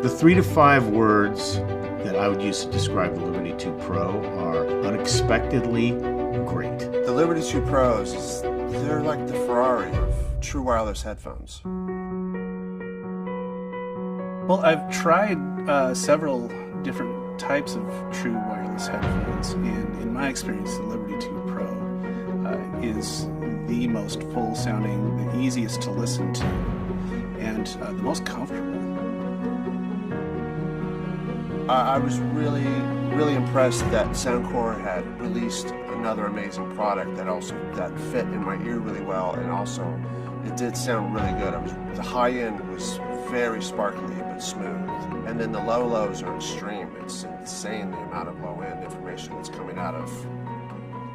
The 3 to 5 words that I would use to describe the Liberty 2 Pro are unexpectedly great. The Liberty 2 Pros, they're like the Ferrari of true wireless headphones. Well, I've tried several different types of true wireless headphones, and in my experience, the Liberty 2 Pro is the most full-sounding, the easiest to listen to, and the most comfortable. I was really impressed that Soundcore had released another amazing product that fit in my ear really well, and also it did sound really good. The high end was very sparkly but smooth, and then the lows are extreme. It's insane the amount of low end information that's coming out of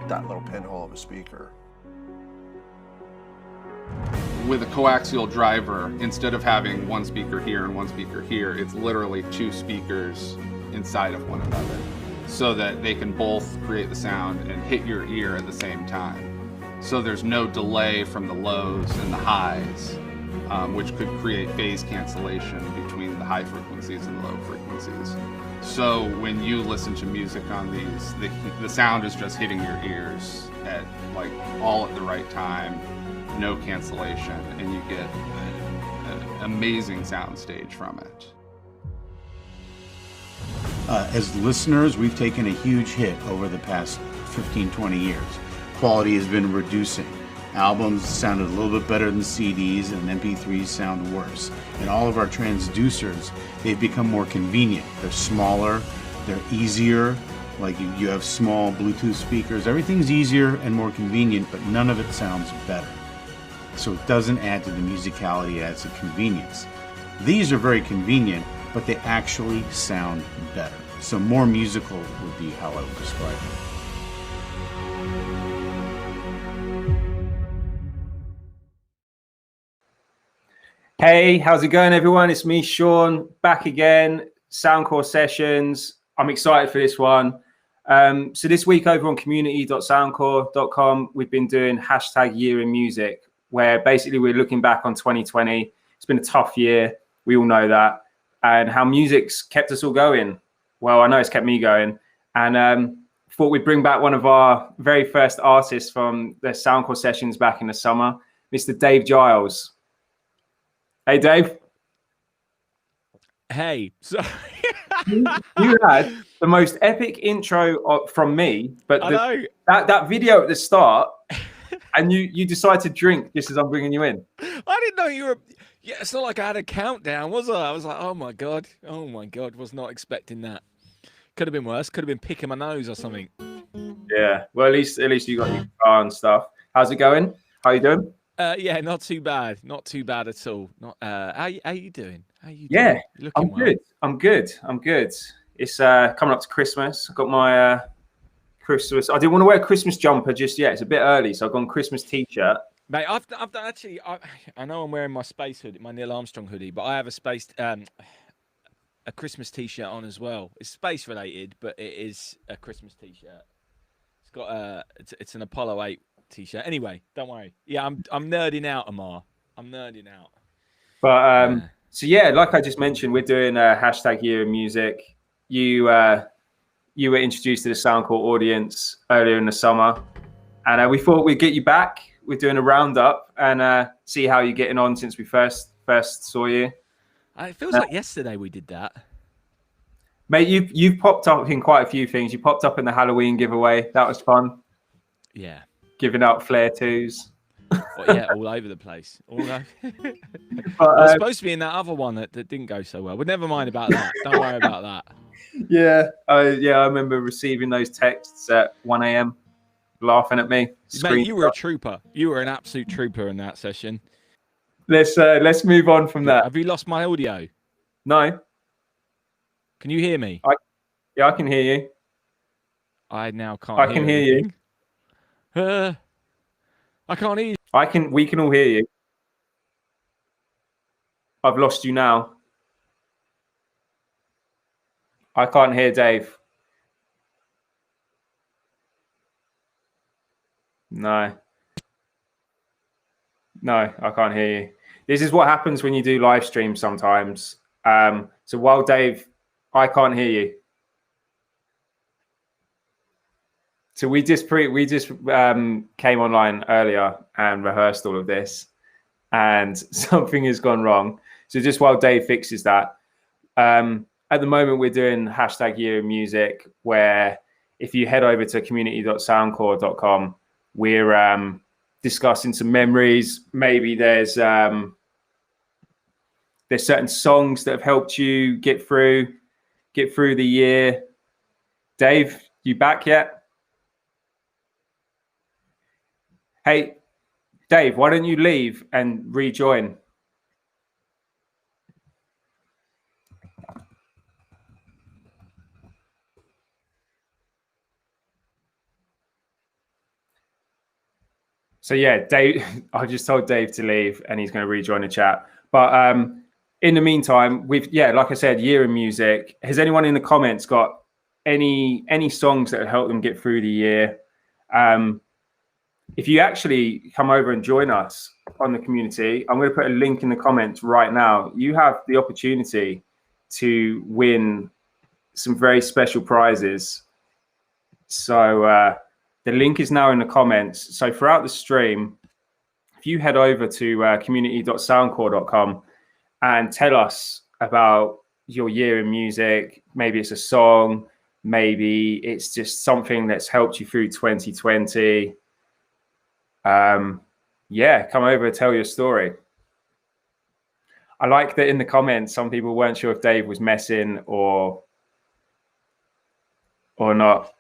that little pinhole of a speaker. With a coaxial driver, instead of having one speaker here and one speaker here, it's literally 2 speakers inside of one another, so that they can both create the sound and hit your ear at the same time. So there's no delay from the lows and the highs, which could create phase cancellation between the high frequencies and low frequencies. So when you listen to music on these, the sound is just hitting your ears at all at the right time, no cancellation, and you get an amazing sound stage from it. As listeners, we've taken a huge hit over the past 15, 20 years. Quality has been reducing. Albums sounded a little bit better than CDs, and MP3s sound worse. And all of our transducers, they've become more convenient. They're smaller, they're easier, like you have small Bluetooth speakers. Everything's easier and more convenient, but none of it sounds better. So it doesn't add to the musicality, it adds to convenience. These are very convenient, but they actually sound better. So more musical would be how I would describe it. Hey, how's it going, everyone? It's me, Sean, back again. Soundcore sessions. I'm excited for this one. So this week over on community.soundcore.com, we've been doing #Year in Music, where basically we're looking back on 2020. It's been a tough year. We all know that. And how music's kept us all going. Well, I know it's kept me going. And thought we'd bring back one of our very first artists from the Soundcore sessions back in the summer, Mr. Dave Giles. Hey, Dave. Hey, sorry. You had the most epic intro from me, but that video at the start, and you decide to drink just as I'm bringing you in. I didn't know you were. Yeah, it's not like I had a countdown, was I? I was like, oh my god, was not expecting that. Could have been worse. Could have been picking my nose or something. Yeah. Well, at least you got your guitar and stuff. How's it going? How you doing? Yeah, not too bad. Not too bad at all. Not. How you doing? How you doing? Yeah, I'm good. I'm good. It's coming up to Christmas. I've got my Christmas. I didn't want to wear a Christmas jumper just yet. It's a bit early, so I've got a Christmas t-shirt. Mate, I've actually. I know I'm wearing my space hoodie, my Neil Armstrong hoodie, but I have a Christmas t-shirt on as well. It's space related, but it is a Christmas t-shirt. It's got it's an Apollo 8 t-shirt. Anyway, don't worry. Yeah, I'm nerding out, Amar. I'm nerding out. But so yeah, like I just mentioned, we're doing a #Year in Music. You were introduced to the Soundcore audience earlier in the summer, and we thought we'd get you back. We're doing a roundup and see how you're getting on since we first saw you. It feels like yesterday we did that. Mate, you've popped up in quite a few things. You popped up in the Halloween giveaway. That was fun. Yeah. Giving out flare twos. Well, yeah, all over the place. All over. But, I was supposed to be in that other one that didn't go so well. But never mind about that. Don't worry about that. Yeah, I remember receiving those texts at 1 a.m. laughing at me. Mate, you were a trooper. You were an absolute trooper in that session. Let's move on from that. Have you lost my audio? No. Can you hear me? I can hear you. I now can't. I can hear you. I can't hear you. We can all hear you. I've lost you now. I can't hear Dave. No, I can't hear you. This is what happens when you do live streams sometimes. So while Dave, I can't hear you. So we just came online earlier and rehearsed all of this, and something has gone wrong. So just while Dave fixes that, at the moment we're doing hashtag Year in Music, where if you head over to community.soundcore.com, we're discussing some memories. Maybe there's certain songs that have helped you get through the year. Dave, you back yet? Hey, Dave, why don't you leave and rejoin? So yeah, Dave, I just told Dave to leave and he's going to rejoin the chat. But in the meantime, like I said, Year in Music. Has anyone in the comments got any songs that have helped them get through the year? If you actually come over and join us on the community, I'm going to put a link in the comments right now. You have the opportunity to win some very special prizes. So the link is now in the comments. So throughout the stream, if you head over to community.soundcore.com and tell us about your year in music, maybe it's a song, maybe it's just something that's helped you through 2020. Come over and tell your story. I like that in the comments, some people weren't sure if Dave was messing or not.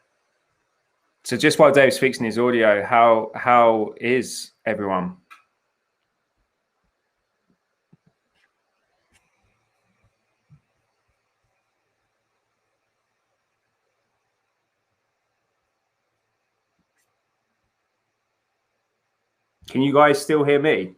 So just while Dave's fixing his audio, how is everyone? Can you guys still hear me?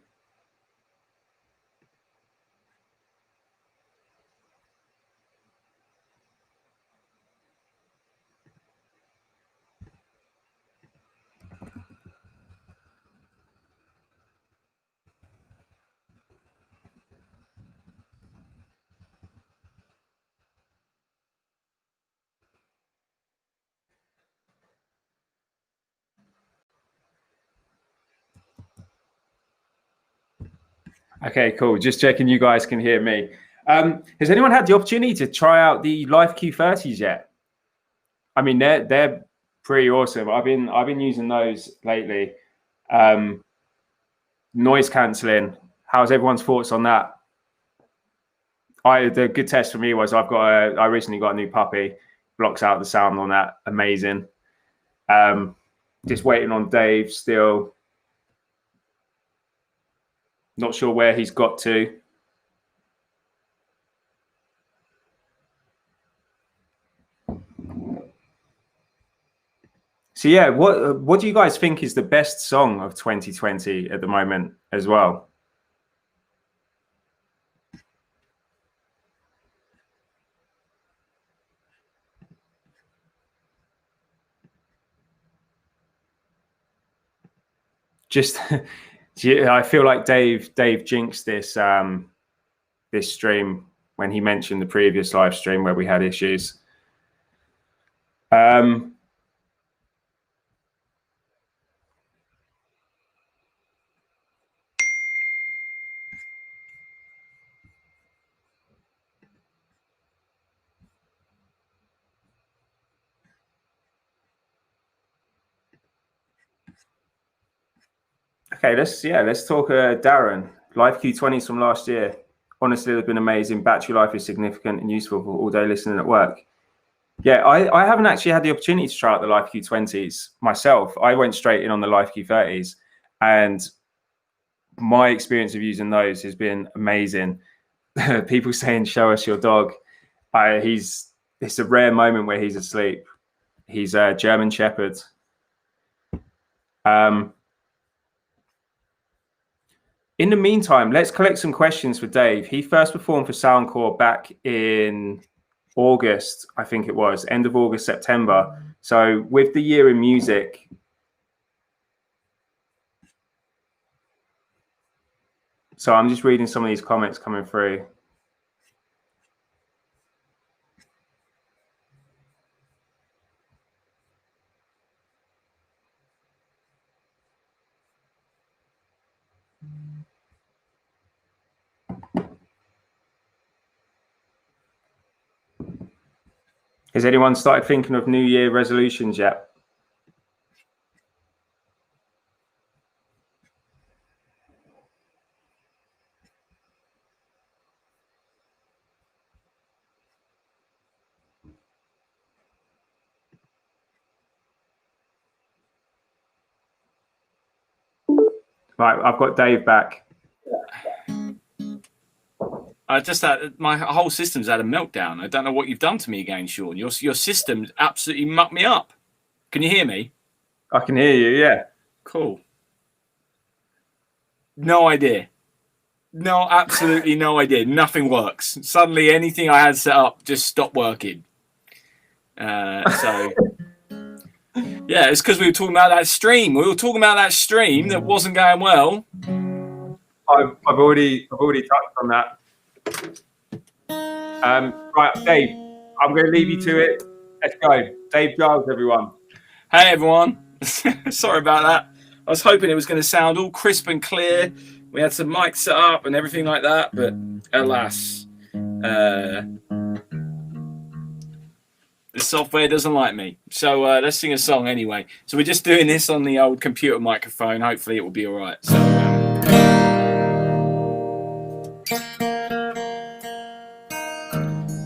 Okay, cool. Just checking you guys can hear me. Has anyone had the opportunity to try out the Life Q30s yet? I mean, they're pretty awesome. I've been using those lately. Noise cancelling. How's everyone's thoughts on that? The good test for me was I recently got a new puppy. Blocks out the sound on that. Amazing. Just waiting on Dave still. Not sure where he's got to. So yeah, what do you guys think is the best song of 2020 at the moment as well? Just I feel like Dave jinxed this this stream when he mentioned the previous live stream where we had issues. Okay, let's talk Darren. Live Q20s from last year. Honestly, they've been amazing. Battery life is significant and useful for all day listening at work. Yeah, I haven't actually had the opportunity to try out the Live Q20s myself. I went straight in on the Live Q30s, and my experience of using those has been amazing. People saying, "Show us your dog." It's a rare moment where he's asleep. He's a German Shepherd. In the meantime, let's collect some questions for Dave. He first performed for Soundcore back in August, I think it was, end of August, September. So with the year in music, so I'm just reading some of these comments coming through. Has anyone started thinking of New Year resolutions yet? Right, I've got Dave back. I just had my whole system's had a meltdown. I don't know what you've done to me again, Sean. Your system's absolutely mucked me up. Can you hear me? I can hear you, yeah. Cool. No idea. No, absolutely no idea. Nothing works. Suddenly anything I had set up just stopped working. So yeah, it's because we were talking about that stream. We were talking about that stream that wasn't going well. I've already touched on that. Right, Dave, I'm going to leave you to it. Let's go. Dave Giles, everyone. Hey, everyone. Sorry about that. I was hoping it was going to sound all crisp and clear. We had some mics set up and everything like that, but alas, the software doesn't like me. So let's sing a song anyway. So we're just doing this on the old computer microphone. Hopefully it will be all right. So,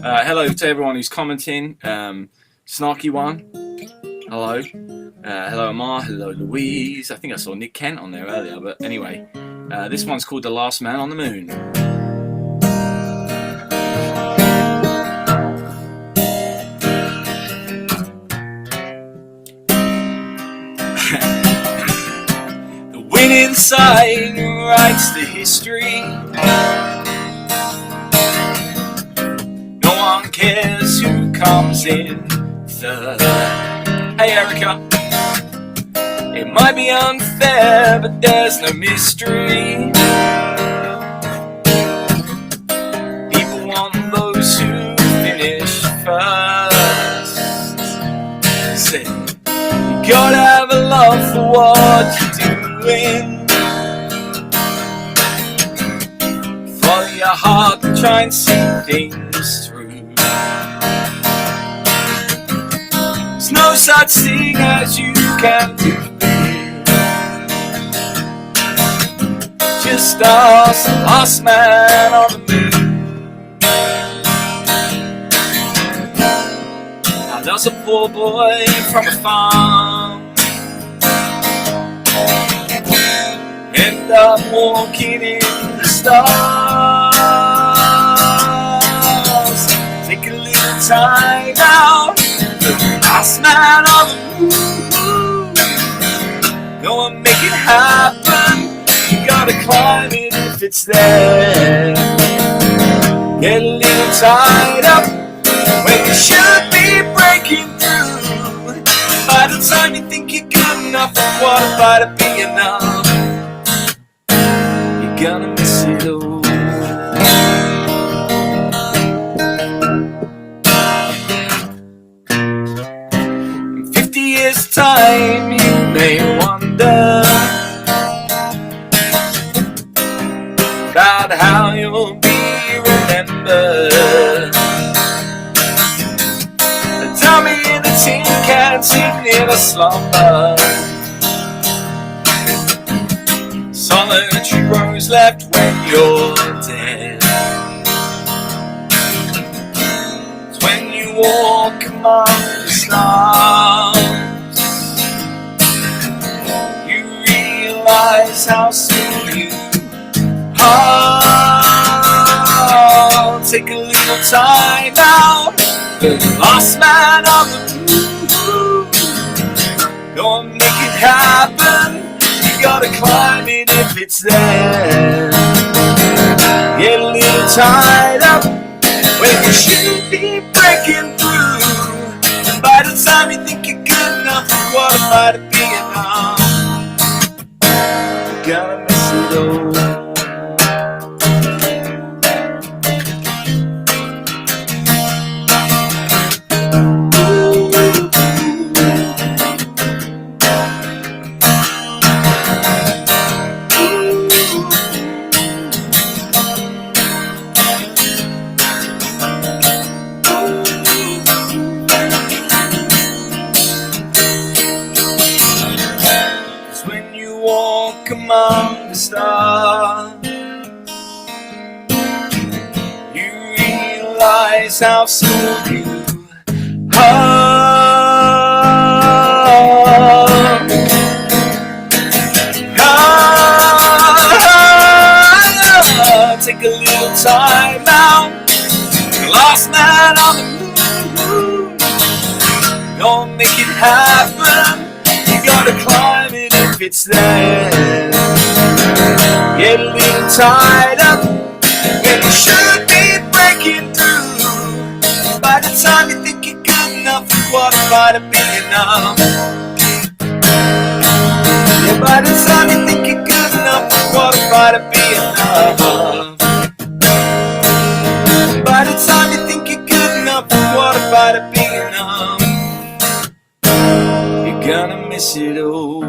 hello to everyone who's commenting. Snarky one, hello. Hello Amar, hello Louise. I think I saw Nick Kent on there earlier, but anyway. This one's called The Last Man on the Moon. The winning side writes the history. No one cares who comes in third. Hey Erica. It might be unfair, but there's no mystery. People want those who finish first. Say, you gotta have a love for what you're doing. Follow your heart and try and see things through. There's no such thing as you can do. Just us, the last man on the moon. Now there's a poor boy from a farm, end up walking in the stars. Take a little time out, the last man on the moon. Go and make it happen. You gotta climb it if it's there. Get a little tied up when you should be breaking through. By the time you think you're good enough, what about it being enough? You're gonna miss it all. In 50 years' time, you may wonder about how you'll be remembered. The dummy in the tin can sing in a slumber. Solitary rose left when you're dead. It's when you walk among the stars you realize how soon you take a little time out. The last man on the moon. Go and make it happen. You gotta climb it if it's there. Get a little tied up when you should be breaking through. And by the time you think you're good enough, what might it be enough? You gotta miss it all. realize how soon you are. Take a little time out. The last man on the moon. Don't make it happen. You gotta climb it if it's there. Get a little tied up when you should be breaking through. By the time you think you're good enough, you're qualified to be enough. Yeah, by the time you think you're good enough, you're qualified to be enough. By the time you think you're good enough, you're qualified to be enough. You're gonna miss it all.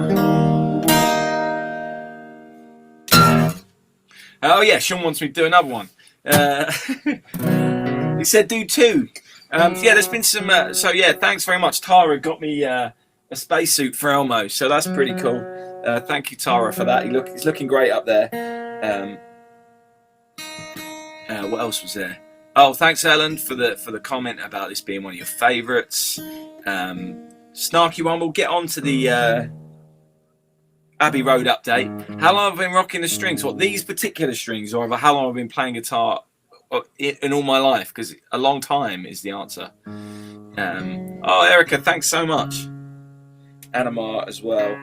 Oh yeah, Sean wants me to do another one. He said do two. Yeah, there's been some. So yeah, thanks very much. Tara got me a spacesuit for Elmo, so that's pretty cool. Thank you, Tara, for that. He's looking great up there. What else was there? Oh, thanks, Ellen, for the comment about this being one of your favourites. Snarky one. We'll get on to the Abbey Road update. How long have I been rocking the strings? What, these particular strings, or how long have I been playing guitar in all my life? Because a long time is the answer. Oh, Erica, thanks so much. Anamar as well.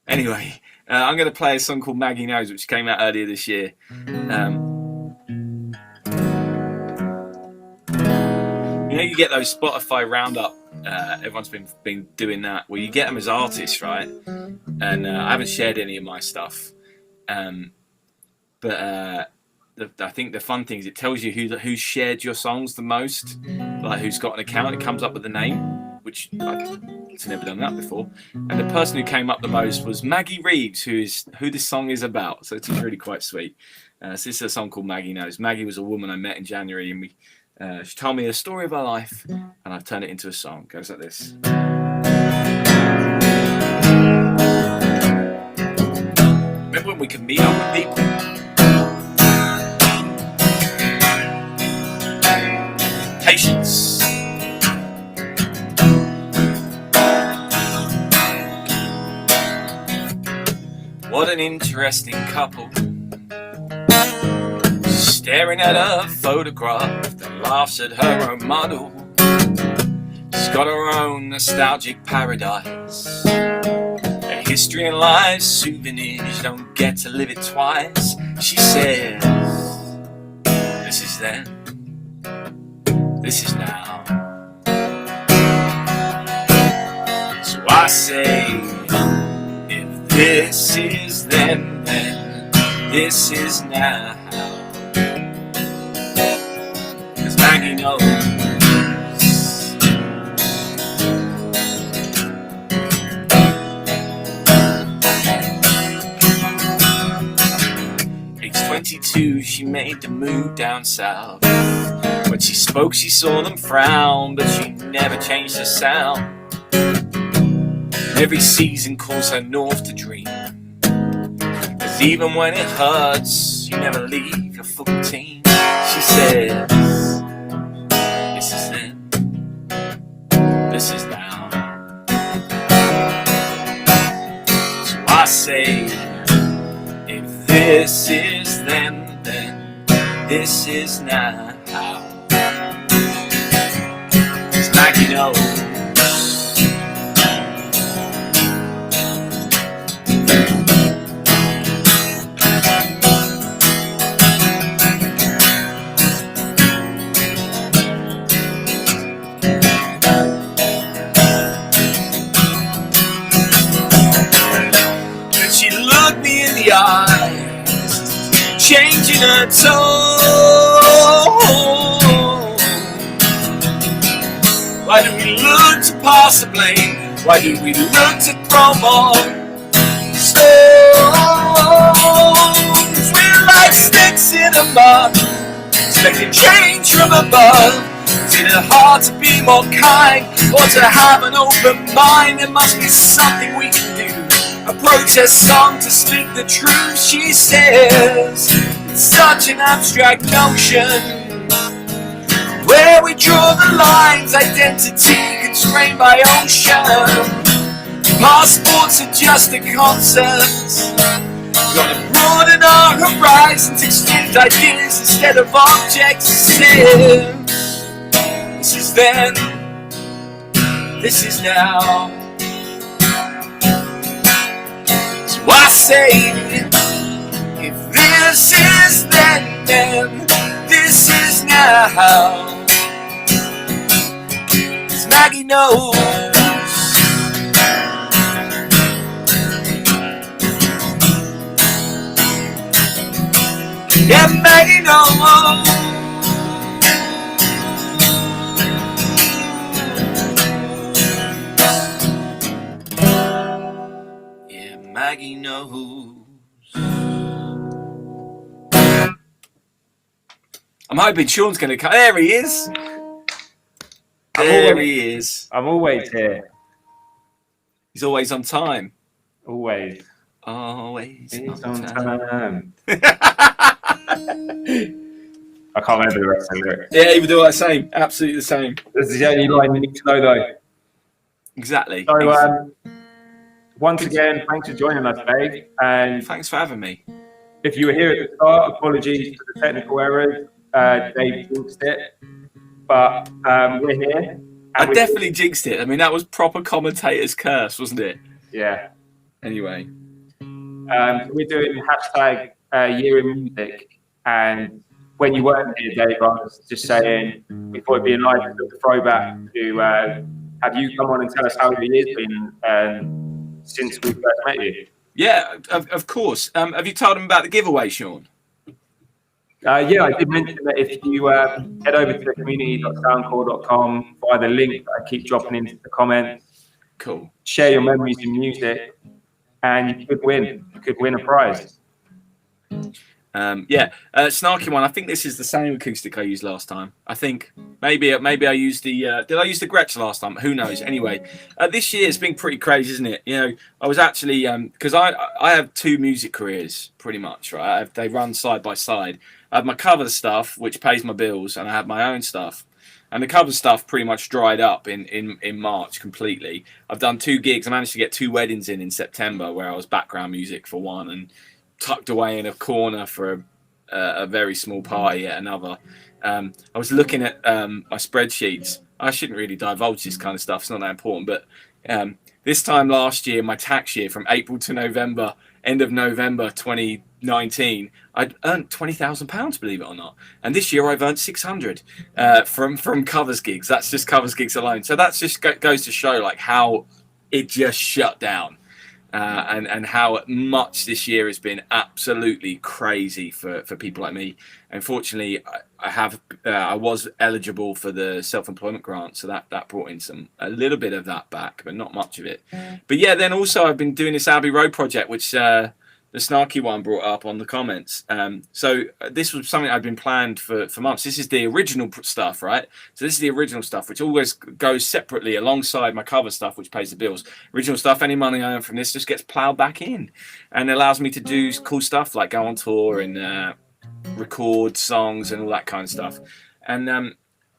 Anyway, I'm going to play a song called Maggie Knows, which came out earlier this year. You know, you get those Spotify roundup. Everyone's been doing that. Well, you get them as artists, right? And I haven't shared any of my stuff. But I think the fun thing is it tells you who's shared your songs the most, like who's got an account. It comes up with the name, which I've never done that before. And the person who came up the most was Maggie Reeves, who this song is about. So it's really quite sweet. So this is a song called Maggie Knows. Maggie was a woman I met in January, and she told me the story of her life, and I've turned it into a song. It goes like this. Remember when we could meet up with people? Patience. What an interesting couple, staring at a photograph that laughs at her own model. She's got her own nostalgic paradise, a history and life souvenirs, you don't get to live it twice. She says, this is then, this is now. So I say, this is then, this is now. 'Cause Maggie knows. Age 22, she made the move down south. When she spoke, she saw them frown, but she never changed her sound. Every season calls her north to dream. 'Cause even when it hurts, you never leave your football team. She says, this is then, this is now. So I say, if this is then this is now. 'Cause Maggie knows. Eyes, changing her tone. Why do we look to pass the blame? Why do we look to throw more stones? We're like sticks in a mud, expecting change from above. Is it hard to be be more kind, or to have an open mind. There must be something we can do. A protest song to speak the truth, she says. It's such an abstract notion, where we draw the lines, identity constrained by ocean. Passports are just a concept. Gotta broaden our horizons, exchange ideas instead of objects. This is then, this is now. So I say, if this is then this is now. 'Cause Maggie knows. Yeah, Maggie knows. Yeah, Maggie knows. I'm hoping Sean's going to come. There he is. There he is. I'm always here. He's always on time. Always. Always On time. I can't remember the rest of the lyrics. Yeah, he would do the same. Absolutely the same. This is the only line you need to know, though. Exactly. So, once again, thanks for joining us, Dave. And Thanks for having me. if you were here at the start, apologies for the technical errors. Dave jinxed it, but we're here. I definitely jinxed it. I mean, that was proper commentator's curse, wasn't it? Yeah. Anyway. We're doing hashtag year in music, and when you weren't here, Dave, I was just saying we thought it'd be a nice little throwback to have you come on and tell us how the year's been since we first met you. Yeah, of course. Have you told them about the giveaway, Sean? Yeah, I did mention that if you head over to community.soundcore.com via the link that I keep dropping into the comments, cool. Share your memories in music, and you could win. You could win a prize. Snarky one. I think this is the same acoustic I used last time. I think maybe I used the. Did I use the Gretsch last time? Who knows? Anyway, this year it's been pretty crazy, isn't it? You know, I was actually because I have two music careers pretty much, right? They run side by side. I have my cover stuff, which pays my bills, and I have my own stuff. And the cover stuff pretty much dried up in March completely. I've done 2 gigs. I managed to get 2 weddings in September, where I was background music for one and tucked away in a corner for a very small party at another. I was looking at my spreadsheets. I shouldn't really divulge this kind of stuff. It's not that important. But this time last year, my tax year, from April to November, end of November 2019, I'd earned £20,000, believe it or not. And this year I've earned 600 from covers gigs. That's just covers gigs alone. So that just goes to show like how it just shut down. And how much this year has been absolutely crazy for people like me. Unfortunately, I was eligible for the self-employment grant, so that brought in a little bit of that back, but not much of it. But yeah, then also I've been doing this Abbey Road project, which the Snarky one brought up on the comments. So this was something I'd been planned for months. This is the original stuff, right? So this is the original stuff, which always goes separately alongside my cover stuff, which pays the bills. Original stuff, any money I earn from this just gets plowed back in and allows me to do cool stuff like go on tour and record songs and all that kind of stuff. And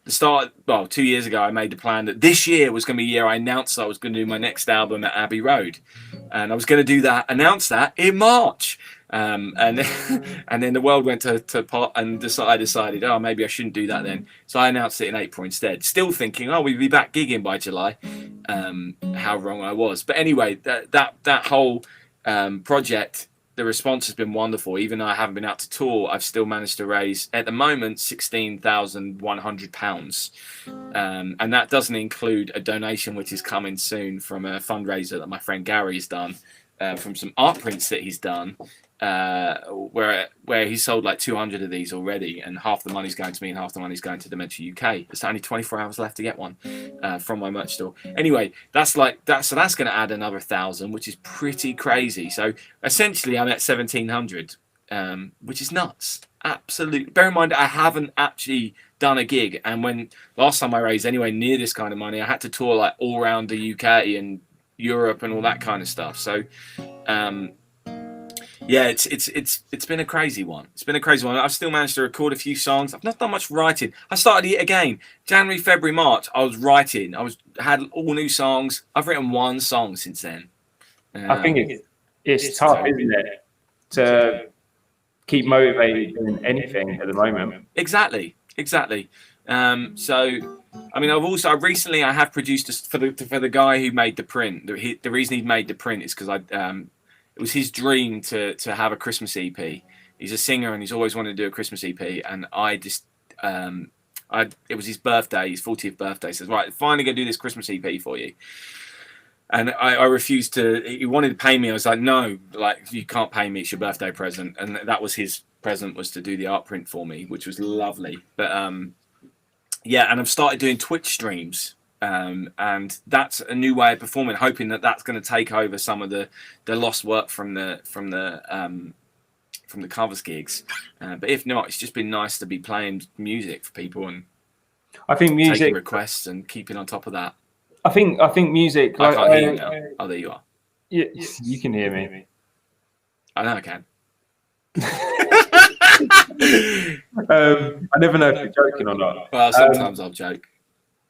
2 years ago, I made the plan that this year was going to be the year I announced I was going to do my next album at Abbey Road. And I was going to announce that in March. And then the world went to pot, and I decided, maybe I shouldn't do that then. So I announced it in April instead, still thinking, we'll be back gigging by July. How wrong I was. But anyway, that whole project, the response has been wonderful. Even though I haven't been out to tour, I've still managed to raise, at the moment, £16,100. And that doesn't include a donation which is coming soon from a fundraiser that my friend Gary's done, from some art prints that he's done, where he sold like 200 of these already, and half the money's going to me and half the money's going to Dementia UK. There's only 24 hours left to get one from my merch store. Anyway, that's going to add another 1,000, which is pretty crazy. So essentially, I'm at 1,700, which is nuts, absolutely. Bear in mind, I haven't actually done a gig, and when last time I raised anywhere near this kind of money, I had to tour like all around the UK and Europe and all that kind of stuff. So, yeah, it's been a crazy one. It's been a crazy one. I've still managed to record a few songs. I've not done much writing. I started it again. January, February, March. I was writing. Had all new songs. I've written one song since then. I think it's tough, isn't it, to keep motivated doing anything at the moment. Exactly. So, I mean, I recently have produced for the guy who made the print. The reason he made the print is because it was his dream to have a Christmas EP. He's a singer and he's always wanted to do a Christmas EP. And I just, it was his birthday, his 40th birthday. Says, right, finally gonna do this Christmas EP for you. And I refused to. He wanted to pay me. I was like, no, like you can't pay me. It's your birthday present. And that was his present, was to do the art print for me, which was lovely. But yeah, and I've started doing Twitch streams. And that's a new way of performing, hoping that that's going to take over some of the lost work from the covers gigs. But if not, it's just been nice to be playing music for people and I think music taking requests and keeping on top of that. I think music. I can't hear you now. Oh, there you are. Yeah, you can hear me. I know I can. I never know if you're joking or not. Well, sometimes I'll joke.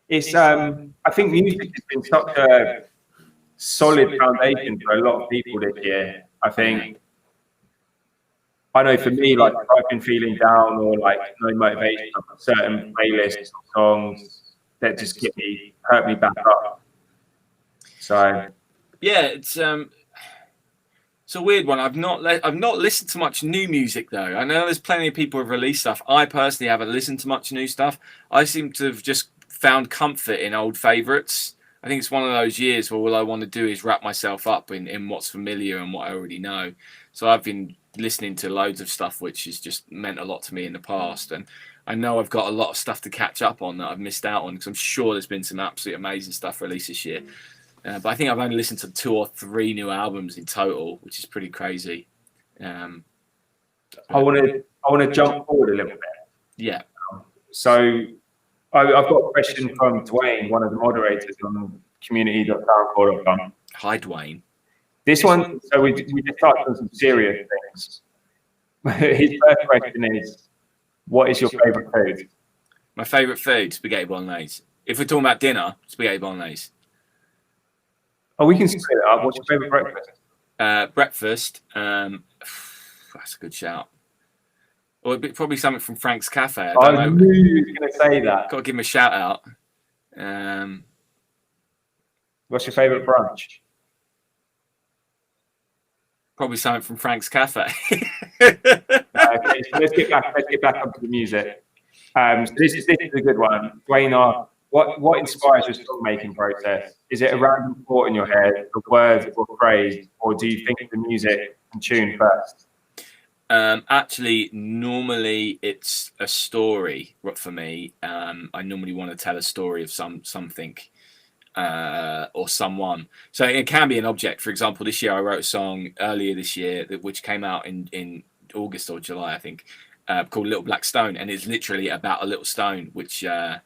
It's I think music has been such a solid foundation for a lot of people this year. I think I know for me, like if I've been feeling down or like no motivation, I've got certain playlists of songs that just hurt me back up. So yeah, it's a weird one. I've not listened to much new music though. I know there's plenty of people who've released stuff. I personally haven't listened to much new stuff. I seem to have just found comfort in old favourites. I think it's one of those years where all I want to do is wrap myself up in what's familiar and what I already know. So I've been listening to loads of stuff which has just meant a lot to me in the past, and I know I've got a lot of stuff to catch up on that I've missed out on, because I'm sure there's been some absolutely amazing stuff released this year. But I think I've only listened to 2 or 3 new albums in total, which is pretty crazy. I want to jump forward a little bit. Yeah. So I've got a question from Dwayne, one of the moderators on community.soundcore.com. Hi, Dwayne. This one, so we just touched on some serious things. His first question is, what is your favourite food? My favourite food, spaghetti bolognese. If we're talking about dinner, spaghetti bolognese. Oh, we can split it up. What's your favourite breakfast? Breakfast, that's a good shout. Or probably something from Frank's Cafe. I knew you were going to say that. Got to give him a shout out. What's your favourite brunch? Probably something from Frank's Cafe. Okay, so let's get back up to the music. So this is a good one. Dwayne, what inspires your song making process? Is it a random thought in your head, the words or phrase, or do you think of the music and tune first? Actually, normally it's a story for me. I normally want to tell a story of something or someone. So it can be an object. For example, this year I wrote a song earlier this year which came out in August or July, I think, called Little Black Stone, and it's literally about a little stone which of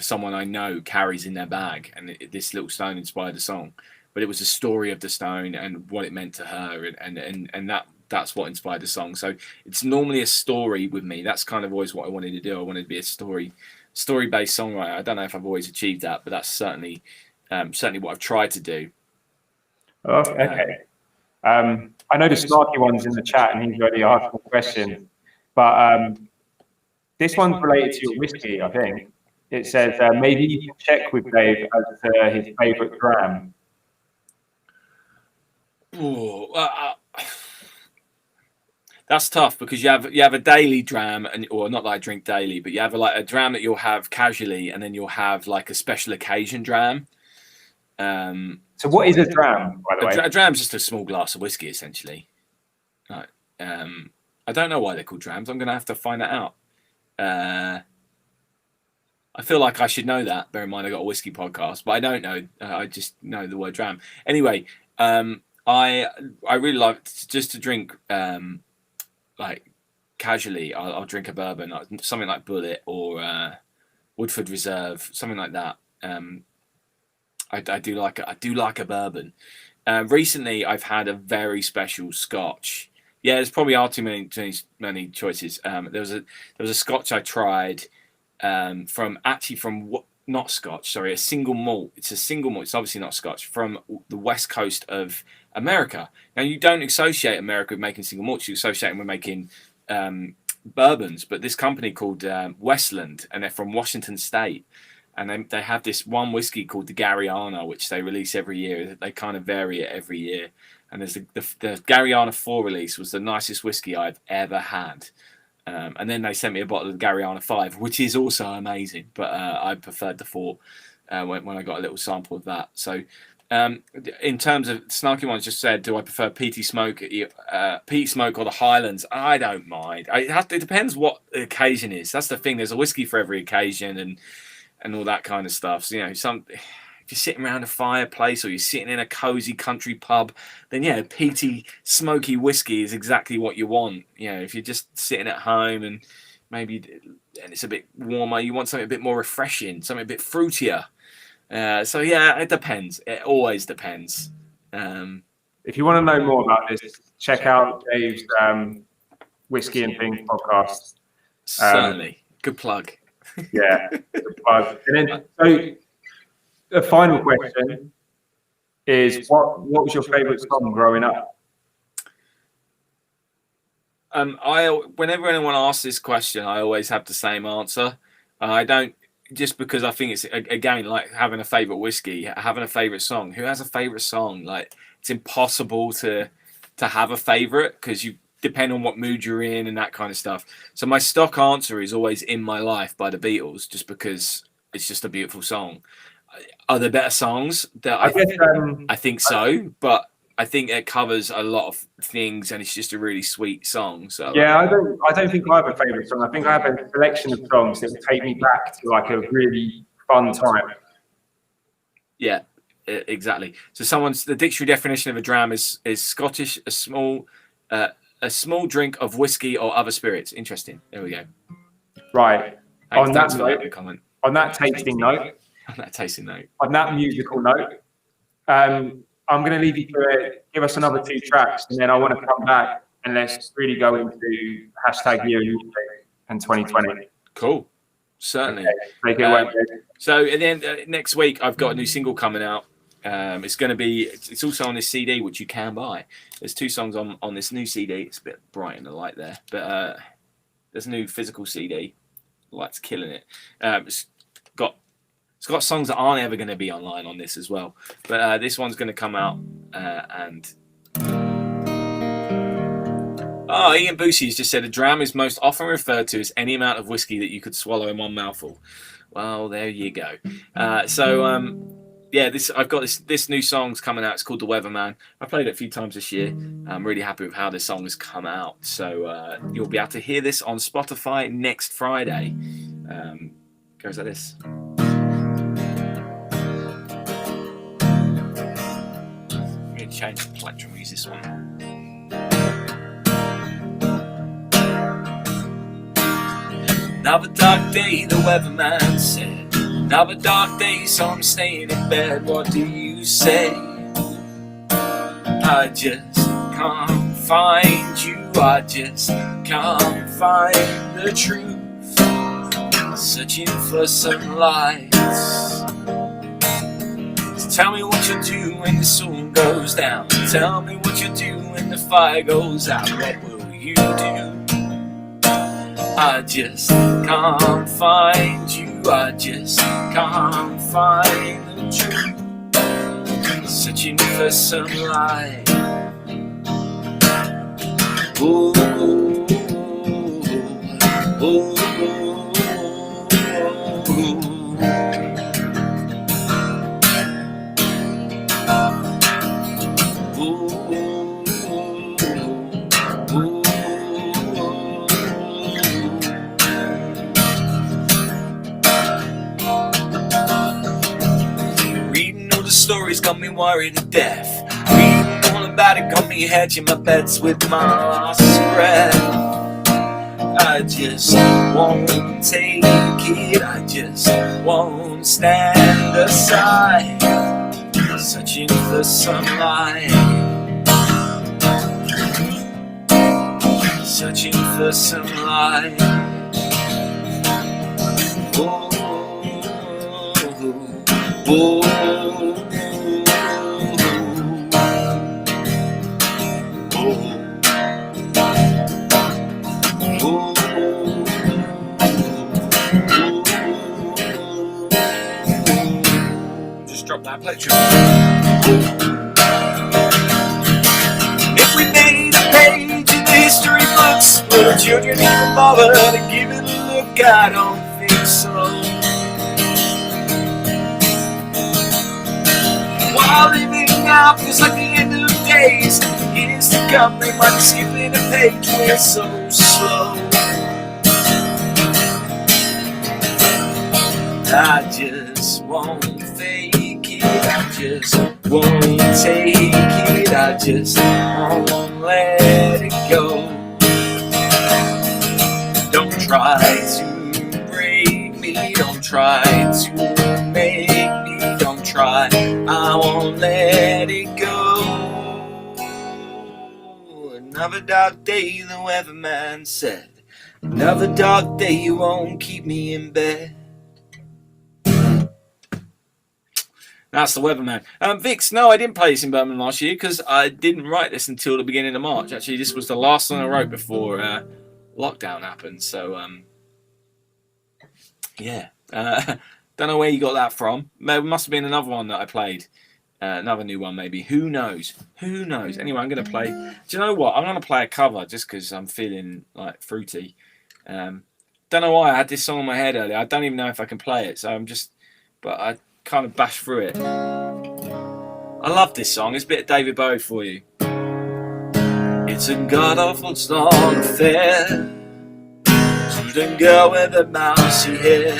someone I know carries in their bag, and this little stone inspired the song. But it was a story of the stone and what it meant to her, and that's what inspired the song. So it's normally a story with me. That's kind of always what I wanted to do. I wanted to be a story-based songwriter. I don't know if I've always achieved that, but that's certainly what I've tried to do. Okay. I know the snarky one's in the chat, and he's already asked a question, but this one's related to your whiskey, I think. It says maybe you can check with Dave as to his favourite dram. Ooh, that's tough, because you have a daily dram, or not that I drink daily, but you have a dram that you'll have casually, and then you'll have like a special occasion dram. So what is a dram, by the way? A dram's just a small glass of whiskey, essentially. Right. I don't know why they're called drams. I'm going to have to find that out. I feel like I should know that. Bear in mind, I got a whiskey podcast, but I don't know. I just know the word dram. Anyway, I really like just to drink like casually. I'll drink a bourbon, something like Bullet or Woodford Reserve, something like that. I do like a bourbon. Recently, I've had a very special Scotch. Yeah, there's probably are too many choices. There was a Scotch I tried from not Scotch, sorry, a single malt. It's a single malt. It's obviously not Scotch, from the west coast of America. Now, you don't associate America with making single malts. You associate them with making bourbons. But this company called Westland, and they're from Washington State. And they have this one whiskey called the Garyana, which they release every year. They kind of vary it every year. And there's the Garyana 4 release was the nicest whiskey I've ever had. And then they sent me a bottle of the Garyana 5, which is also amazing. But I preferred the 4 when I got a little sample of that. So in terms of Snarky Ones just said, do I prefer peaty smoke or the Highlands? I don't mind. It depends what the occasion is. That's the thing. There's a whiskey for every occasion and all that kind of stuff. So, if you're sitting around a fireplace or you're sitting in a cozy country pub, then peaty, smoky whiskey is exactly what you want. If you're just sitting at home and it's a bit warmer, you want something a bit more refreshing, something a bit fruitier. It depends. It always depends. If you want to know more about this, check out Dave's Whiskey and Things podcast. Certainly. Good plug. Yeah, good plug. And then, so the final question is, what was your favourite song growing up? Whenever anyone asks this question, I always have the same answer. I don't, just because I think it's, again, like having a favourite whiskey, having a favourite song. Who has a favourite song? Like, it's impossible to have a favourite because you depend on what mood you're in and that kind of stuff. So my stock answer is always In My Life by the Beatles, just because it's just a beautiful song. Are there better songs? I think so, but I think it covers a lot of things, and it's just a really sweet song. So yeah, I don't think I have a favourite song. I think I have a collection of songs that take me back to like a really fun time. Yeah, exactly. So the dictionary definition of a dram is Scottish, a small drink of whiskey or other spirits. Interesting. There we go. Right. On that tasting note. On that tasting note. On that musical note, I'm going to leave you to it. Give us another 2 tracks, and then I want to come back and let's really go into #Year and 2020. Cool. Certainly. Okay. Take it away. So, and then next week, I've got a new single coming out. It's also on this CD, which you can buy. There's 2 songs on this new CD. It's a bit bright in the light there, but there's a new physical CD. The light's killing it. It's got songs that aren't ever going to be online on this as well. But this one's going to come out and... Oh, Ian Boosie has just said a dram is most often referred to as any amount of whiskey that you could swallow in one mouthful. Well, there you go. I've got this new song's coming out. It's called The Weatherman. I played it a few times this year. I'm really happy with how this song has come out. So you'll be able to hear this on Spotify next Friday. Goes like this. I'm going to change the plectrum and use this one. Another dark day, the weatherman said. Another dark day, so I'm staying in bed. What do you say? I just can't find you. I just can't find the truth. Searching for some lights. So tell me what you do when the sun goes down. Tell me what you do when the fire goes out. What will you do? I just can't find you. I just can't find the truth. Searching for some light. Ooh, ooh, ooh, ooh. Stories got me worried to death. Reading all the about it, got me hedging my bets with my last breath. I just won't take it, I just won't stand aside, searching for sunlight, searching for sunlight. Oh, oh, oh. Just drop that plate. If we made a page in the history books, would the children even bother to give it a look? I don't think so. While living now feels like the end of days, years to come they might be skipping a page. We're so slow. I just won't fake it, I just won't take it, I just won't let it go. Don't try to break me, don't try to make me, don't try, I won't let it go. Another dark day, the weatherman said, another dark day, you won't keep me in bed. That's the weatherman. Vix, no, I didn't play this in Birmingham last year because I didn't write this until the beginning of March. Actually, this was the last one I wrote before lockdown happened. So, yeah. Don't know where you got that from. There must have been another one that I played. Another new one, maybe. Who knows? Who knows? Anyway, I'm going to play... Do you know what? I'm going to play a cover just because I'm feeling, like, fruity. Don't know why. I had this song in my head earlier. I don't even know if I can play it. So I'm just... But I kind of bash through it. I love this song. It's a bit of David Bowie for you. It's a god-awful song affair to the girl with the mousy hair,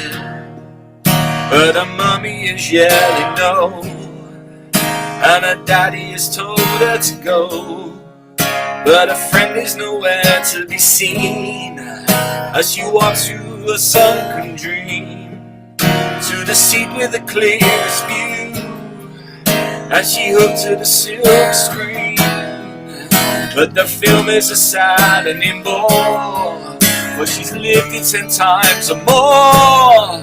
but her mummy is yelling no, and her daddy has told her to go, but her friend is nowhere to be seen as she walks through a sunken dream to the seat with the clearest view, as she hooked to the silk screen. But the film is a saddening bore, for she's lived it 10 times or more.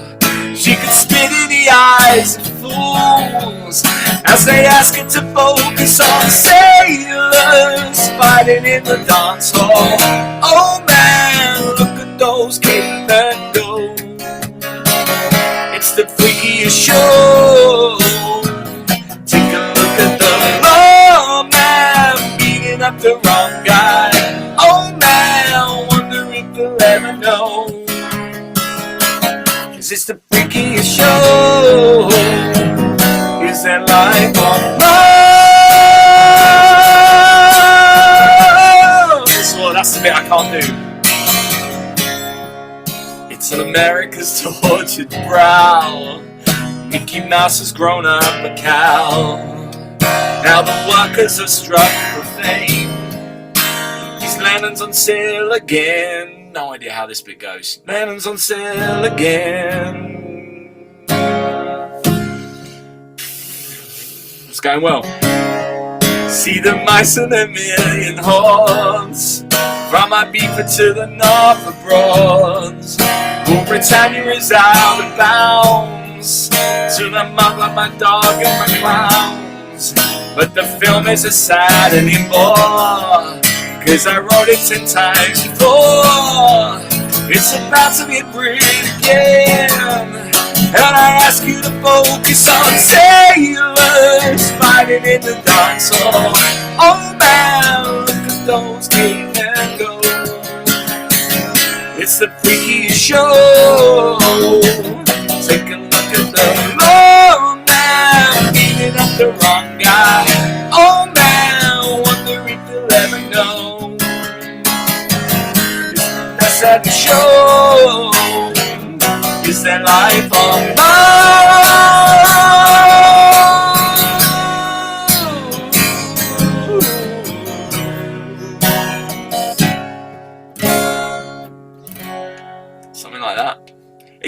She could spit in the eyes of fools as they ask her to focus on sailors fighting in the dance hall. Oh man, look at those cavemen go. It's the freakiest show. Take a look at the law man beating up the wrong guy. Oh man, I wonder if they'll ever know. 'Cause it's the freakiest show. Is that life on Mars? Well, that's the bit I can't do. It's America's tortured brow. Mickey Mouse has grown up a cow. Now the workers are struck for fame. These lanterns on sale again. No idea how this bit goes. Lanterns on sale again. It's going well. See the mice and their million horns, from Ibiza to the North Broads. Rule Britannia is out of bounds, to the mother, my dog and my clowns. But the film is a saddening bore, 'cause I wrote it 10 times before. It's about to get brilliant again, and I ask you to focus on sailors fighting in the dance hall. Oh man, look at those cavemen go. It's the freakiest show. Take a look at the lone man beating up the wrong guy. Oh man, I wonder if you'll ever know. That's at the show. Is there life on Mars?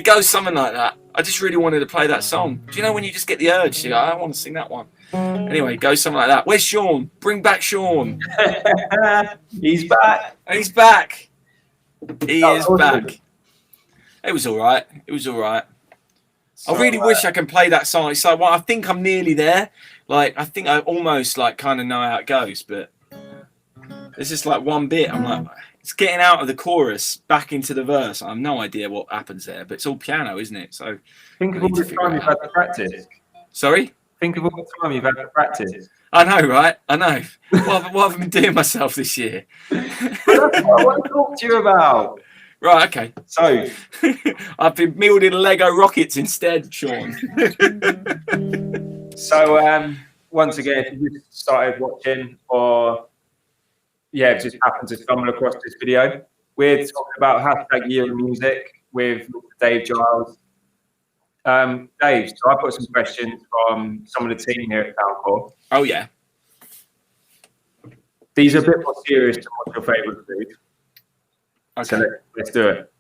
It goes something like that. I just really wanted to play that song. Do you know when you just get the urge? You go, I want to sing that one. Anyway, it goes something like that. Where's Sean? Bring back Sean. He's back. He's back. He is awesome. back. It was all right. It was all right. I really wish I can play that song. It's like, well, I think I'm nearly there. Like, I think I almost like kind of know how it goes, but there's just like one bit. I'm like, it's getting out of the chorus back into the verse. I have no idea what happens there, but it's all piano, isn't it? So think of all the time you've had to practice. Sorry? Think of all the time you've had to practice. I know, right? I know. What have I been doing myself this year? That's what I want to talk to you about. Right, okay. So, I've been building Lego rockets instead, Sean. So, once again, if you just started watching or, it just happened to stumble across this video, we're talking about hashtag Year of Music with Dave Giles. Dave, so I've got some questions from some of the team here at Soundcore. Oh, yeah. These are a bit more serious than what's your favourite food. Okay. So let's do it.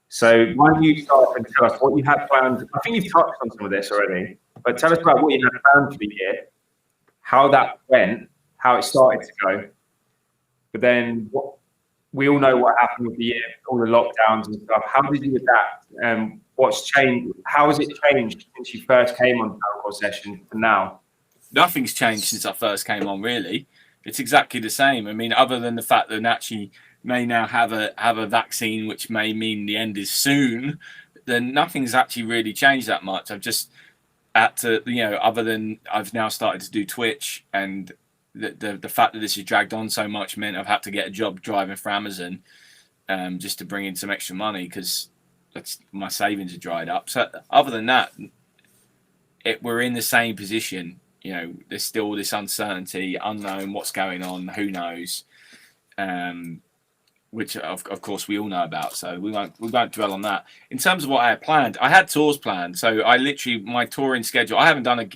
So why don't you start and tell us what you had planned? I think you've touched on some of this already, but tell us about what you had planned for the year, how that went, how it started to go. But then we all know what happened with the year, all the lockdowns and stuff. How did you adapt? What's changed? How has it changed since you first came on Soundcore Session to now? Nothing's changed since I first came on, really. It's exactly the same. I mean, other than the fact that actually may now have a vaccine, which may mean the end is soon, then nothing's actually really changed that much. I've just had to, other than I've now started to do Twitch, and the fact that this has dragged on so much meant I've had to get a job driving for Amazon, just to bring in some extra money because my savings are dried up. So other than that, we're in the same position. There's still this uncertainty, unknown, what's going on, who knows. Which of course we all know about, so we won't dwell on that. In terms of what I had planned, I had tours planned. So I literally, my touring schedule, I haven't done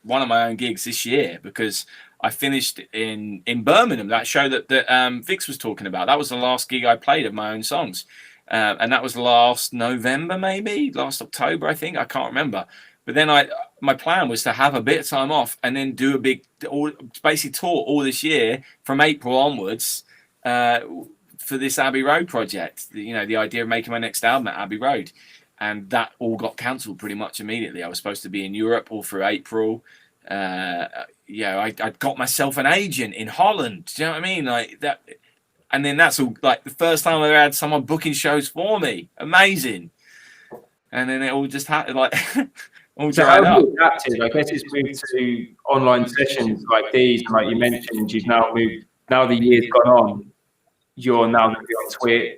one of my own gigs this year because I finished in Birmingham, that show that Vix was talking about. That was the last gig I played of my own songs, and that was last November, maybe last October, I think. I can't remember. But then my plan was to have a bit of time off and then do basically tour all this year from April onwards. For this Abbey Road project, the idea of making my next album at Abbey Road, and that all got cancelled pretty much immediately. I was supposed to be in Europe all through April. I got myself an agent in Holland. Do you know what I mean? Like that, and then that's all like the first time I ever had someone booking shows for me. Amazing. And then it all just happened like all dried up. I guess it's moved to online sessions like these, like you mentioned. You've now moved. Now the year's gone on. You're now going to be on Twitter.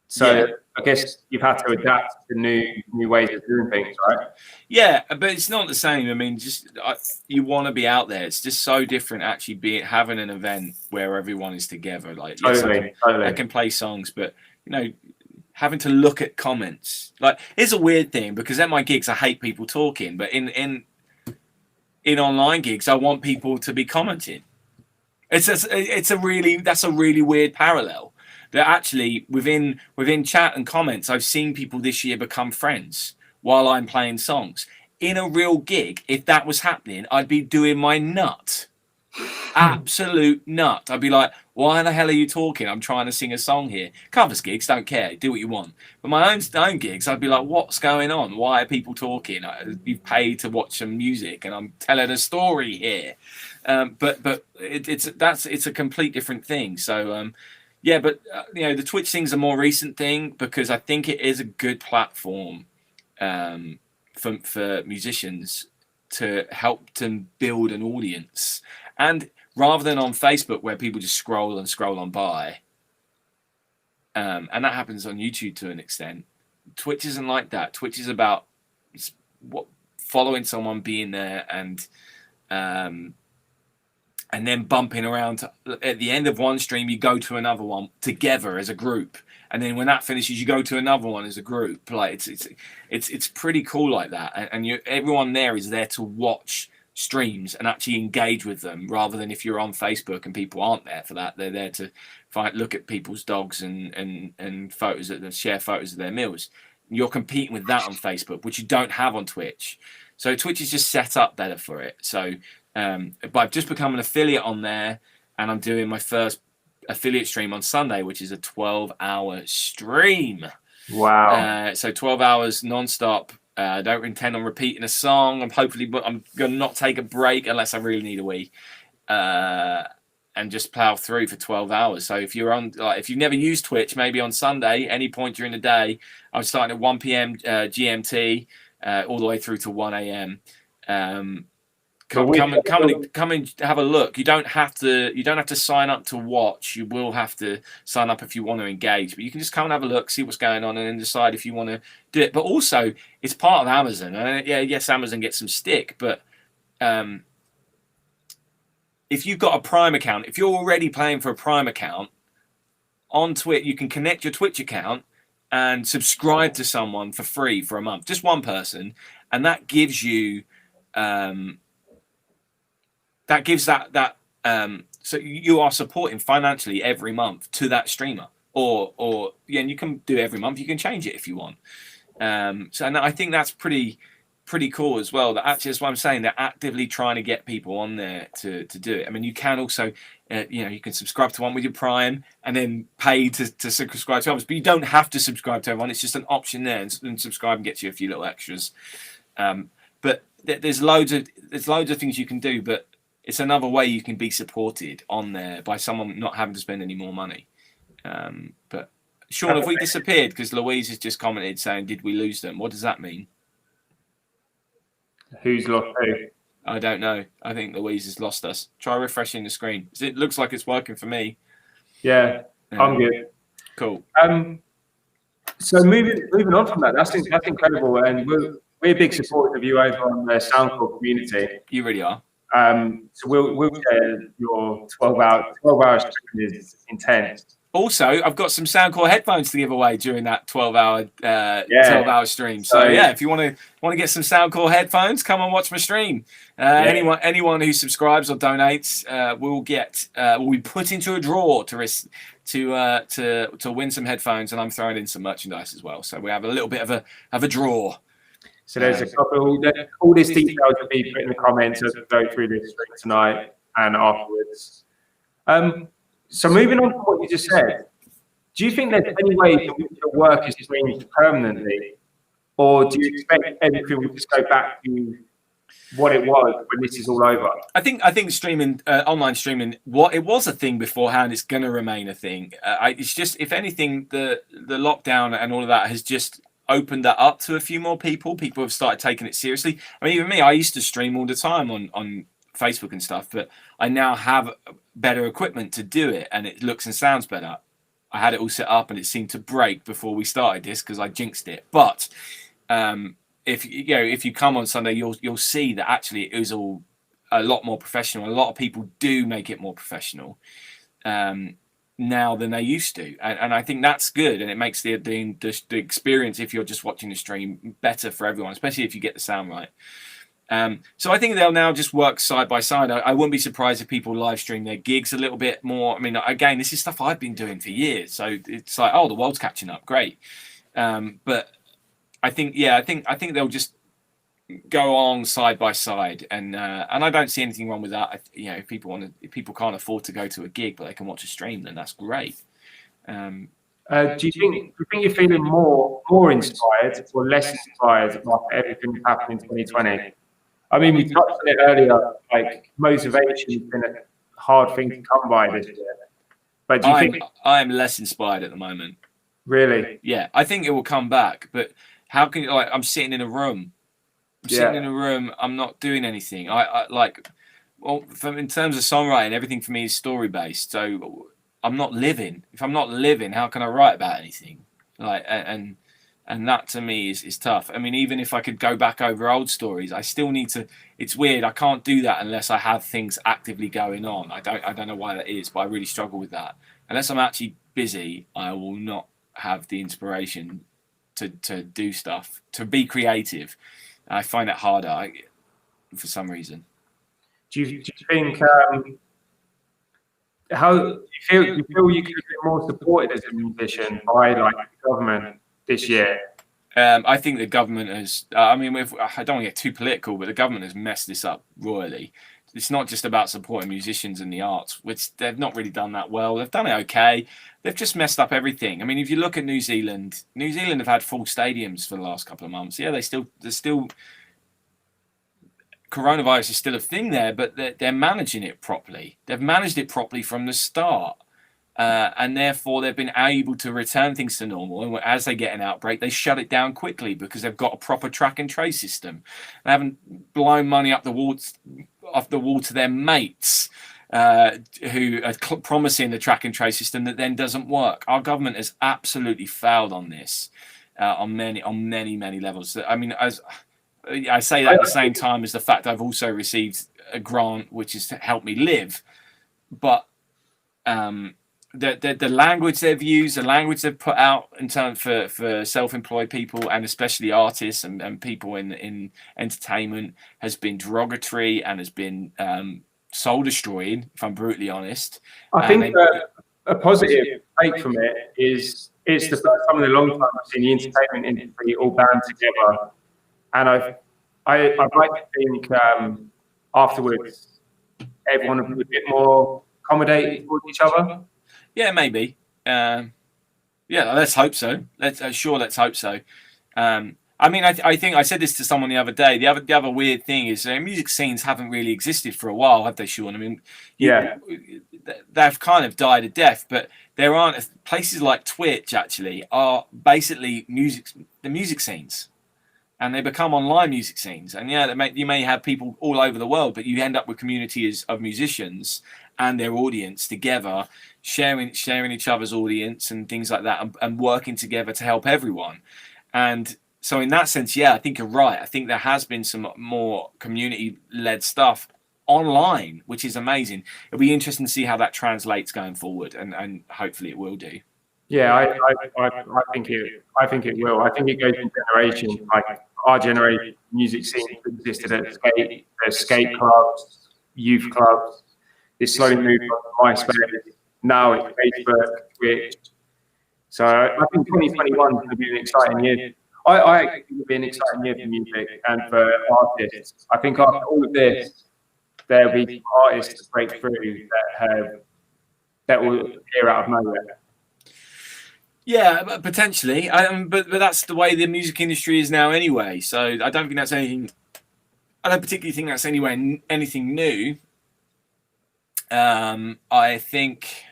So I guess you've had to adapt to new ways of doing things, right? Yeah, but it's not the same. I mean, you want to be out there. It's just so different actually having an event where everyone is together. Like, totally. I can play songs, but having to look at comments. Like, it's a weird thing because at my gigs I hate people talking, but in online gigs I want people to be commenting. That's a really weird parallel. That actually within chat and comments, I've seen people this year become friends while I'm playing songs. In a real gig, if that was happening, I'd be doing my nut. Absolute nut. I'd be like, why the hell are you talking? I'm trying to sing a song here. Covers gigs, don't care. Do what you want. But my own gigs, I'd be like, what's going on? Why are people talking? You've paid to watch some music and I'm telling a story here. But it's a complete different thing. So, the Twitch thing's a more recent thing because I think it is a good platform for musicians to help to build an audience. And rather than on Facebook where people just scroll on by, and that happens on YouTube to an extent, Twitch isn't like that. Twitch is about following someone, being there, and then bumping around. At the end of one stream, you go to another one together as a group, and then when that finishes, you go to another one as a group. Like it's pretty cool like that, and everyone there is there to watch streams and actually engage with them, rather than if you're on Facebook and people aren't there for that. They're there to look at people's dogs and photos, share photos of their meals. You're competing with that on Facebook, which you don't have on Twitch. So Twitch is just set up better for it. So but I've just become an affiliate on there, and I'm doing my first affiliate stream on Sunday, which is a 12-hour stream. Wow. So 12 hours non-stop. I don't intend on repeating a song. I'm going to not take a break unless I really need a wee. And just plow through for 12 hours. So if you're on, if you've never used Twitch, maybe on Sunday, any point during the day, I'm starting at 1 p.m. GMT, all the way through to 1 a.m. Come and have a look. You don't have to sign up to watch. You will have to sign up if you want to engage, but you can just come and have a look, see what's going on, and then decide if you want to do it. But also, it's part of Amazon. Yes, Amazon gets some stick, but if you've got a Prime account, if you're already paying for a Prime account on Twitch, you can connect your Twitch account and subscribe to someone for free for a month, just one person, and that gives you so you are supporting financially every month to that streamer, and you can do it every month. You can change it if you want. And I think that's pretty cool as well. That actually, that's what I'm saying. They're actively trying to get people on there to do it. I mean, you can also, you can subscribe to one with your Prime and then pay to subscribe to others, but you don't have to subscribe to everyone. It's just an option there, and subscribe and gets you a few little extras. But there's loads of things you can do, but it's another way you can be supported on there by someone not having to spend any more money. But Sean, have we disappeared? Because Louise has just commented saying, "Did we lose them?" What does that mean? Who's lost who? I don't know. I think Louise has lost us. Try refreshing the screen. It looks like it's working for me. Yeah, I'm good. Cool. So moving on from that, that's incredible, and we're big supporters of you over on the Soundcore community. You really are. So we'll share your 12-hour stream is intense. Also, I've got some Soundcore headphones to give away during that 12-hour stream. So yeah, if you want to get some Soundcore headphones, come and watch my stream. Anyone who subscribes or donates will be put into a draw to win some headphones, and I'm throwing in some merchandise as well. So we have a little bit of a draw. So there's a couple. All these details will be put in the comments as we go through this stream tonight and afterwards. So moving on to what you just said, do you think there's any way in which your work is streamed permanently, or do you expect everything will just go back to what it was when this is all over? I think streaming, online streaming, it was a thing beforehand, it's going to remain a thing. It's just, if anything, the lockdown and all of that has just opened that up to a few more people. People have started taking it seriously. I mean, even me, I used to stream all the time on Facebook and stuff, but I now have better equipment to do it, and it looks and sounds better. I had it all set up, and it seemed to break before we started this because I jinxed it. But if you come on Sunday, you'll see that actually it was all a lot more professional. A lot of people do make it more professional now than they used to, and I think that's good, and it makes the experience, if you're just watching the stream, better for everyone, especially if you get the sound right. So I think they'll now just work side by side. I wouldn't be surprised if people live stream their gigs a little bit more. I mean, again, this is stuff I've been doing for years, so it's like, oh, the world's catching up, great. But I think they'll just go on side by side, and I don't see anything wrong with that. If people can't afford to go to a gig, but they can watch a stream, then that's great. Do you think you're feeling more inspired or less inspired after everything that happened in 2020? I mean, we touched on it earlier, like motivation has been a hard thing to come by this year. But do you think I am less inspired at the moment? Really? Yeah, I think it will come back, but how can you, I'm sitting in a room. I'm not doing anything. In terms of songwriting, everything for me is story based. So I'm not living. If I'm not living, how can I write about anything? And that to me is tough. I mean, even if I could go back over old stories, I still need to. It's weird. I can't do that unless I have things actively going on. I don't know why that is, but I really struggle with that. Unless I'm actually busy, I will not have the inspiration to do stuff, to be creative. I find it harder for some reason. Do you think how do you feel you could be more supported as a musician by like the government this year? I think the government has. I don't want to get too political, but the government has messed this up royally. It's not just about supporting musicians and the arts, which they've not really done that well. They've done it okay. They've just messed up everything. I mean, if you look at New Zealand have had full stadiums for the last couple of months. Yeah, there's still coronavirus is still a thing there, but they're managing it properly. They've managed it properly from the start. And therefore, they've been able to return things to normal. And as they get an outbreak, they shut it down quickly because they've got a proper track and trace system. They haven't blown money up the wall to their mates who are promising the track and trace system that then doesn't work. Our government has absolutely failed on this on many levels. I mean, as I say that at the same time as the fact I've also received a grant which is to help me live, but the language they've used, the language they've put out in terms for self-employed people and especially artists and people in entertainment has been derogatory and has been soul destroying, if I'm brutally honest. I think a positive take from it is it's the first time in a long time I've seen the entertainment industry all band together, and I'd like to think afterwards everyone will be a bit more accommodated towards each other. Yeah, maybe. Yeah, let's hope so. Let's hope so. I mean, I think I said this to someone the other day. The other weird thing is music scenes haven't really existed for a while, have they, Sean? I mean, they've kind of died a death. But there aren't places like Twitch. Actually, are basically the music scenes, and they become online music scenes. And yeah, you may have people all over the world, but you end up with communities of musicians and their audience together, sharing each other's audience and things like that, and working together to help everyone. And so in that sense, yeah, I think you're right. I think there has been some more community-led stuff online, which is amazing. It'll be interesting to see how that translates going forward, and hopefully it will do. Yeah, I think it will. I think it goes in generations. Like our generation, music scene existed at skate clubs, youth clubs. This slowly moved on to MySpace. Now it's Facebook, Twitch. So I think 2021 is going to be an exciting year. I think it will be an exciting year for music and for artists. I think after all of this, there'll be artists to break through that will appear out of nowhere. Yeah, potentially. But that's the way the music industry is now anyway. So I don't think that's anything. I don't particularly think that's anything new. I think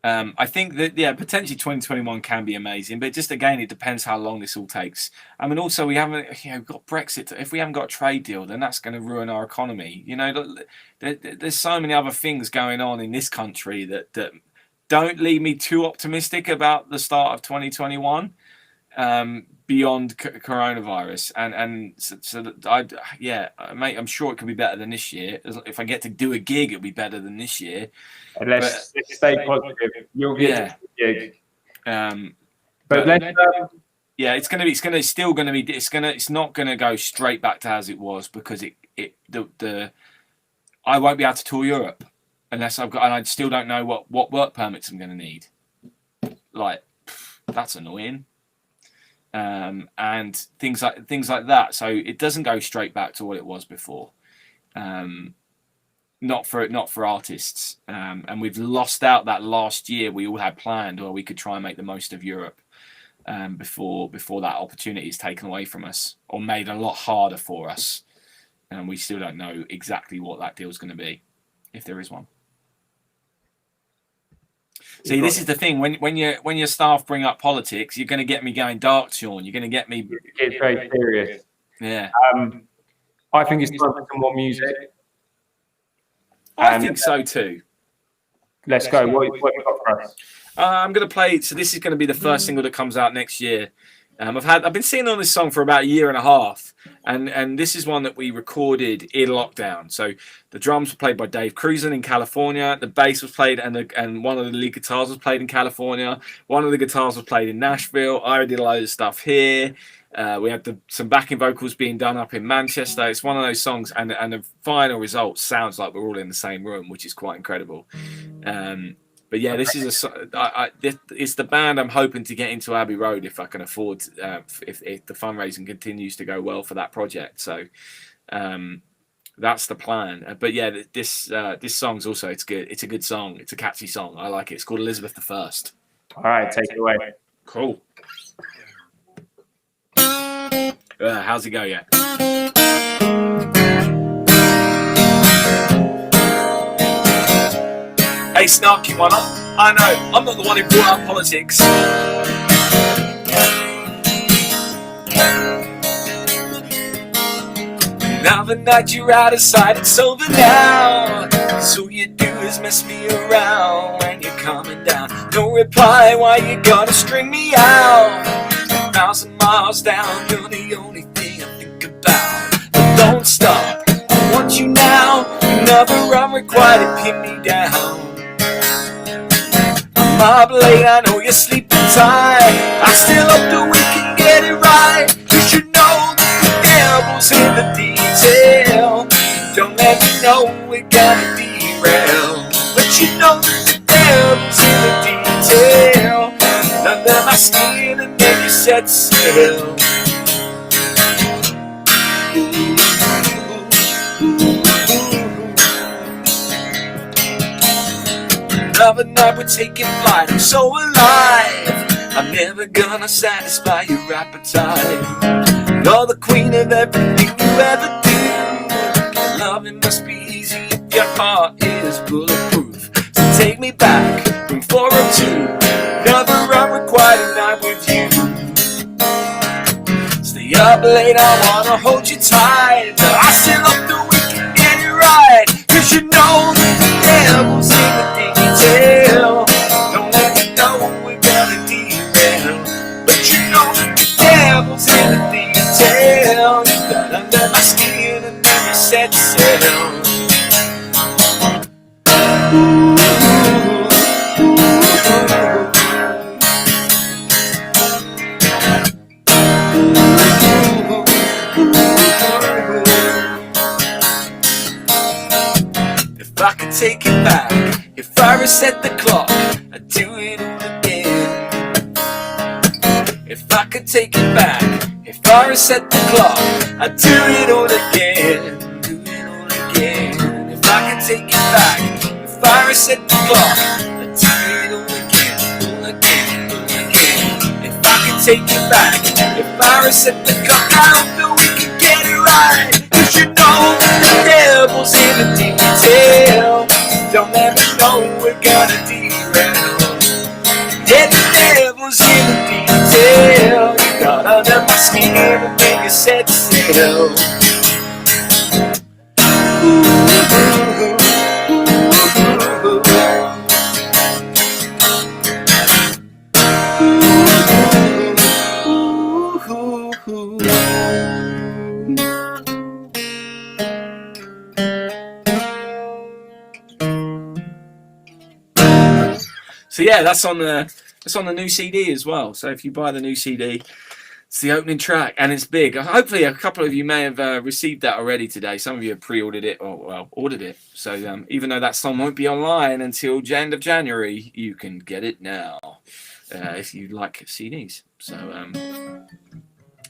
that potentially 2021 can be amazing, but just again, it depends how long this all takes. I mean, also we've got Brexit. If we haven't got a trade deal, then that's going to ruin our economy. You know, there's so many other things going on in this country that don't leave me too optimistic about the start of 2021. Beyond coronavirus, mate, I'm sure it can be better than this year. If I get to do a gig, it'll be better than this year. And let's stay positive. You'll get a gig. But it's not gonna go straight back to as it was, because I won't be able to tour Europe unless and I still don't know what work permits I'm gonna need. Like, that's annoying. And things like that. So it doesn't go straight back to what it was before. Not for artists. And we've lost out that last year we all had planned where we could try and make the most of Europe before that opportunity is taken away from us or made a lot harder for us. And we still don't know exactly what that deal is going to be, if there is one. See, this is the thing. When your staff bring up politics, you're going to get me going dark, Sean. You're going to get me. It's very serious. Yeah. I think it's time for some more music. I think so too. Let's go. What have you got for us? I'm going to play. So this is going to be the first single that comes out next year. I've been singing on this song for about a year and a half, and this is one that we recorded in lockdown. So the drums were played by Dave Giles in California, the bass was played, and one of the lead guitars was played in California. One of the guitars was played in Nashville. I did a load of stuff here. We had some backing vocals being done up in Manchester. It's one of those songs, and the final result sounds like we're all in the same room, which is quite incredible. But But yeah, this is it's the band I'm hoping to get into Abbey Road if I can afford, if the fundraising continues to go well for that project. So that's the plan. But yeah, this song's also, it's good. It's a good song. It's a catchy song. I like it. It's called Elizabeth I. All right, take it away. Cool. How's it go? Yeah. Hey, snarky one. I know I'm not the one who brought up politics. Now the night you're out of sight, it's over now. So all you do is mess me around when you're coming down. No reply, why you gotta string me out? 1,000 miles down, you're the only thing I think about. But don't stop, I want you now. Another unrequited pin me down. I'm up late, I know you're sleeping tight. I still hope that we can get it right. You should know that the devil's in the detail. Don't let me know we're gonna derail. But you know that the devil's in the detail. Under my skin and then you set sail. Another night we're taking flight, I'm so alive. I'm never gonna satisfy your appetite. You're the queen of everything you ever do. Loving must be easy if your heart is bulletproof. So take me back, room 402. Another unrequited night with you. Stay up late, I wanna hold you tight. I still hope that we can get it right. Cause you know that the devil's in the detail. Don't let me know we're gonna derail. But you know that the devil's in the detail. You got under my skin and then you set sail. If I could take it back, if I reset the clock, I'd do it all again. If I could take it back, if I reset the clock, I'd do it all again. Do it all again. If I could take it back, if I reset the clock, I'd do it all again, all again, all again. If I could take it back, if I reset the clock, I hope that we can get it right. Cause you know that the devil's in the detail. Don't let me know we're gonna derail. Yeah, the devil's in the detail. You got under my skin and then you set sail. So yeah, that's on the new CD as well. So if you buy the new CD, it's the opening track and it's big. Hopefully a couple of you may have received that already today. Some of you have pre-ordered it or well ordered it. So even though that song won't be online until the end of January, you can get it now if you like CDs. So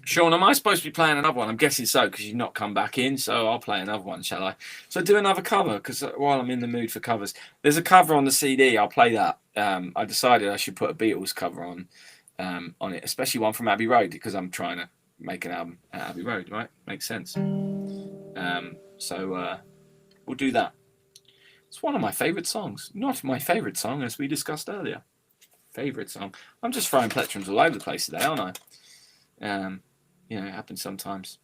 Sean, am I supposed to be playing another one? I'm guessing so because you've not come back in. So I'll play another one, shall I? So do another cover because while I'm in the mood for covers, there's a cover on the CD. I'll play that. I decided I should put a Beatles cover on it, especially one from Abbey Road because I'm trying to make an album at Abbey Road, right? Makes sense. So we'll do that. It's one of my favourite songs. Not my favourite song, as we discussed earlier. Favourite song. I'm just throwing plectrums all over the place today, aren't I? You know, it happens sometimes.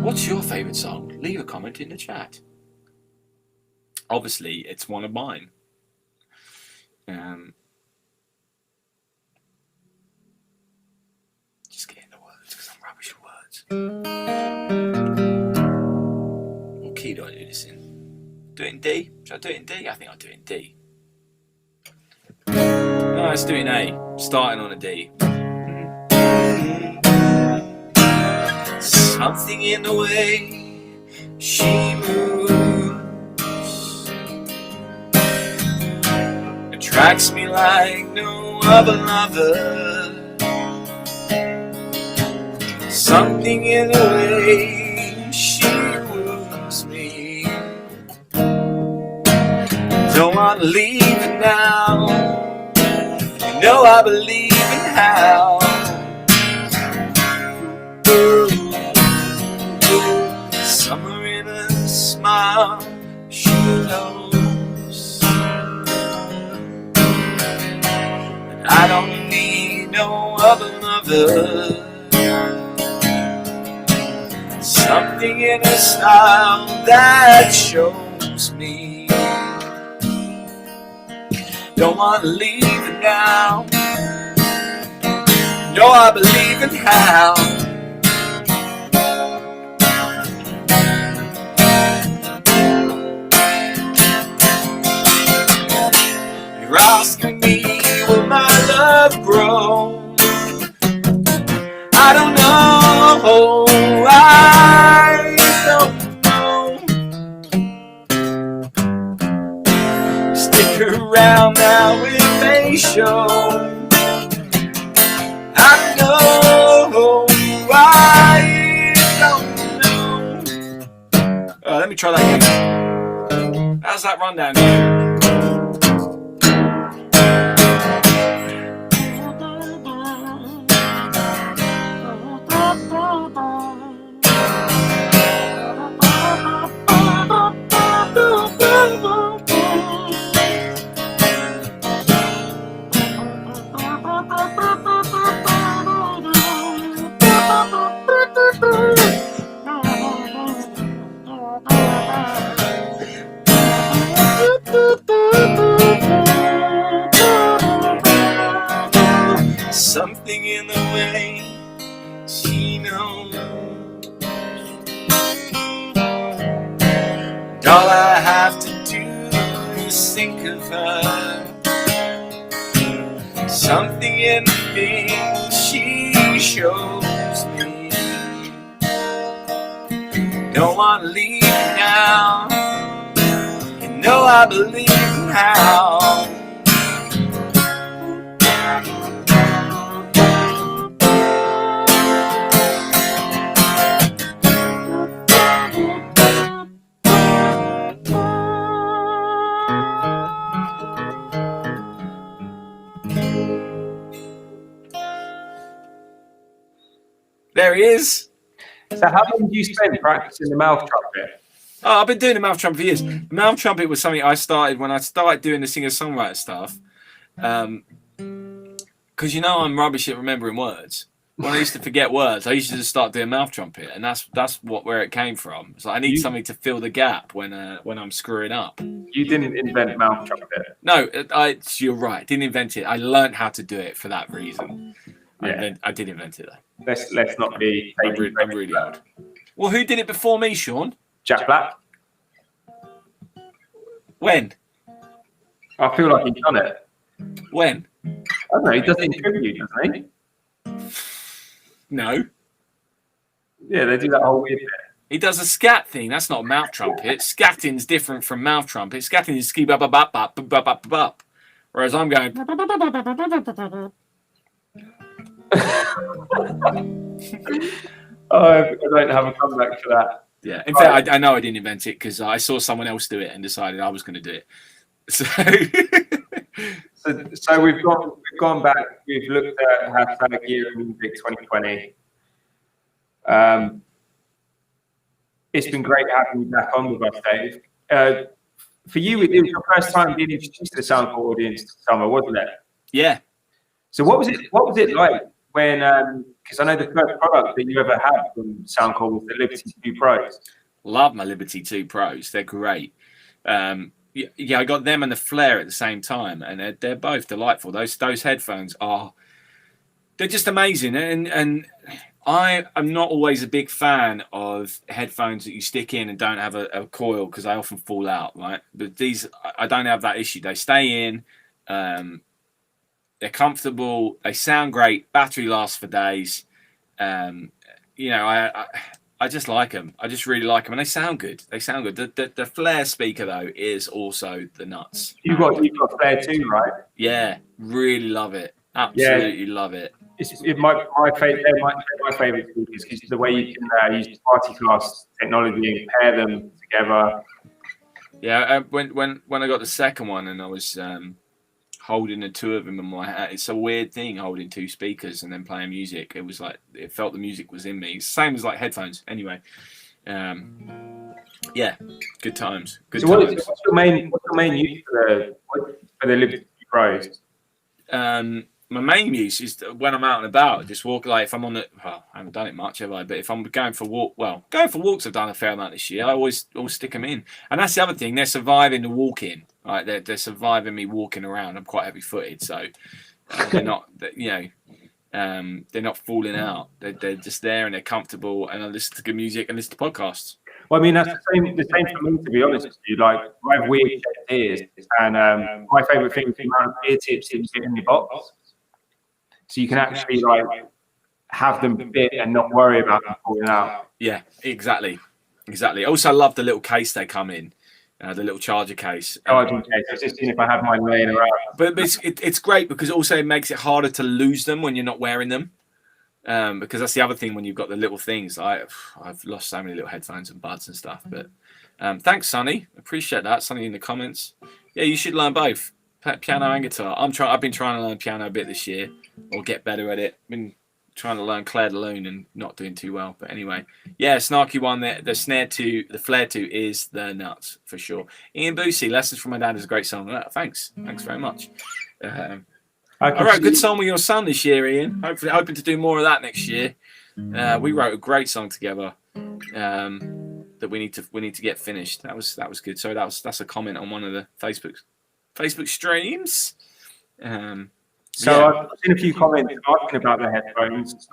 What's your favourite song? Leave a comment in the chat. Obviously, it's one of mine. Just getting the words because I'm rubbish at words. What key do I do this in? Do it in D? Should I do it in D? I think I'll do it in D. No, let's do it in A. Starting on a D. Something in the way she moves strikes me like no other lover. Something in the way she woos me. Don't wanna leave it now. You know I believe in how. Summer in a smile, she knows. And I don't need no other lover. Something in her style that shows me. Don't wanna leave it now. No, I believe in how. You're asking me, will my love grow? I don't know, I don't know. Stick around now if they show. I know, I don't know. Let me try that again. How's that rundown here? Something in the way she knows. And all I have to do is think of her. Something in the things she shows me. Don't want to leave now. You know I believe in how. There he is. So how long do you spend practicing the mouth trumpet? Oh, I've been doing the mouth trumpet for years. The mouth trumpet was something I started when I started doing the singer-songwriter stuff. Because you know I'm rubbish at remembering words. When I used to forget words, I used to just start doing mouth trumpet, and that's where it came from. So I need something to fill the gap when I'm screwing up. You didn't invent mouth trumpet. No, you're right. I didn't invent it. I learned how to do it for that reason. Yeah. I did invent it though. Let's not be. I'm really old. Well, who did it before me, Sean? Jack Black. When? I feel like he's done it. When? I don't know. He does it in tribute, doesn't he? No. Yeah, they do that whole weird bit. He does a scat thing. That's not a mouth trumpet. Scatting's different from mouth trumpet. Scatting is ski bop bop bop bop bop bop bop. Whereas I'm going. I don't have a comeback for that. Yeah. In fact, I know I didn't invent it because I saw someone else do it and decided I was going to do it. So we've gone back. We've looked at hashtag Year in Music 2020. It's been great having you back on with us, Dave. For you, it was your first time being introduced to the Soundcore audience this summer, wasn't it? Yeah. So what was it like when? Because I know the first product that you ever had from Soundcore was the Liberty 2 Pros. Love my Liberty 2 Pros. They're great. Yeah, I got them and the Flare at the same time, and they're both delightful. Those headphones they're just amazing. And I am not always a big fan of headphones that you stick in and don't have a coil because I often fall out, right? But these, I don't have that issue. They stay in. They're comfortable. They sound great. Battery lasts for days. You know, I just like them. I just really like them, and they sound good. They sound good. The Flair speaker though is also the nuts. You've got Flair too, right? Yeah, really love it. Absolutely love it. My favorite speakers because the way you can use party class technology and pair them together. Yeah, when I got the second one and I was holding the two of them in my hand, it's a weird thing holding two speakers and then playing music. It was like it felt the music was in me. Same as like headphones. Anyway, yeah, good times. Good so times. What's your main use for the Liberty Pros? My main use is when I'm out and about, just walk. Like if I'm on the, well, I haven't done it much, have I? But if I'm going for walks, I've done a fair amount this year. I always stick them in, and that's the other thing. They're surviving the walking. Right, they're surviving me walking around. I'm quite heavy-footed, so they're not, they're not falling out. They're just there and they're comfortable, and I listen to good music and listen to podcasts. Well, I mean, that's the same for me, to be honest with you. Like, I have weird ears, and my favourite thing is ear tips is in the box. So you can actually, like, have them fit and not worry about them falling out. Yeah, exactly. Also, I love the little case they come in, the little charger case. Charging case. I was just seeing if I have mine laying around. But it's great because also it makes it harder to lose them when you're not wearing them. Because that's the other thing when you've got the little things. I've lost so many little headphones and buds and stuff. But thanks, Sonny. Appreciate that. Sonny in the comments. Yeah, you should learn both piano and guitar. I've been trying to learn piano a bit this year, or get better at it. Been trying to learn Claire de Lune and not doing too well. But anyway, yeah, Snarky one. The snare 2, the flare 2 is the nuts for sure. Ian Boosie, Lessons from My Dad is a great song. Thanks very much. All right, good song with your son this year, Ian. Hoping to do more of that next year. We wrote a great song together that we need to get finished. That was good. So that's a comment on one of the Facebook streams. So yeah. I've seen a few comments asking about the headphones.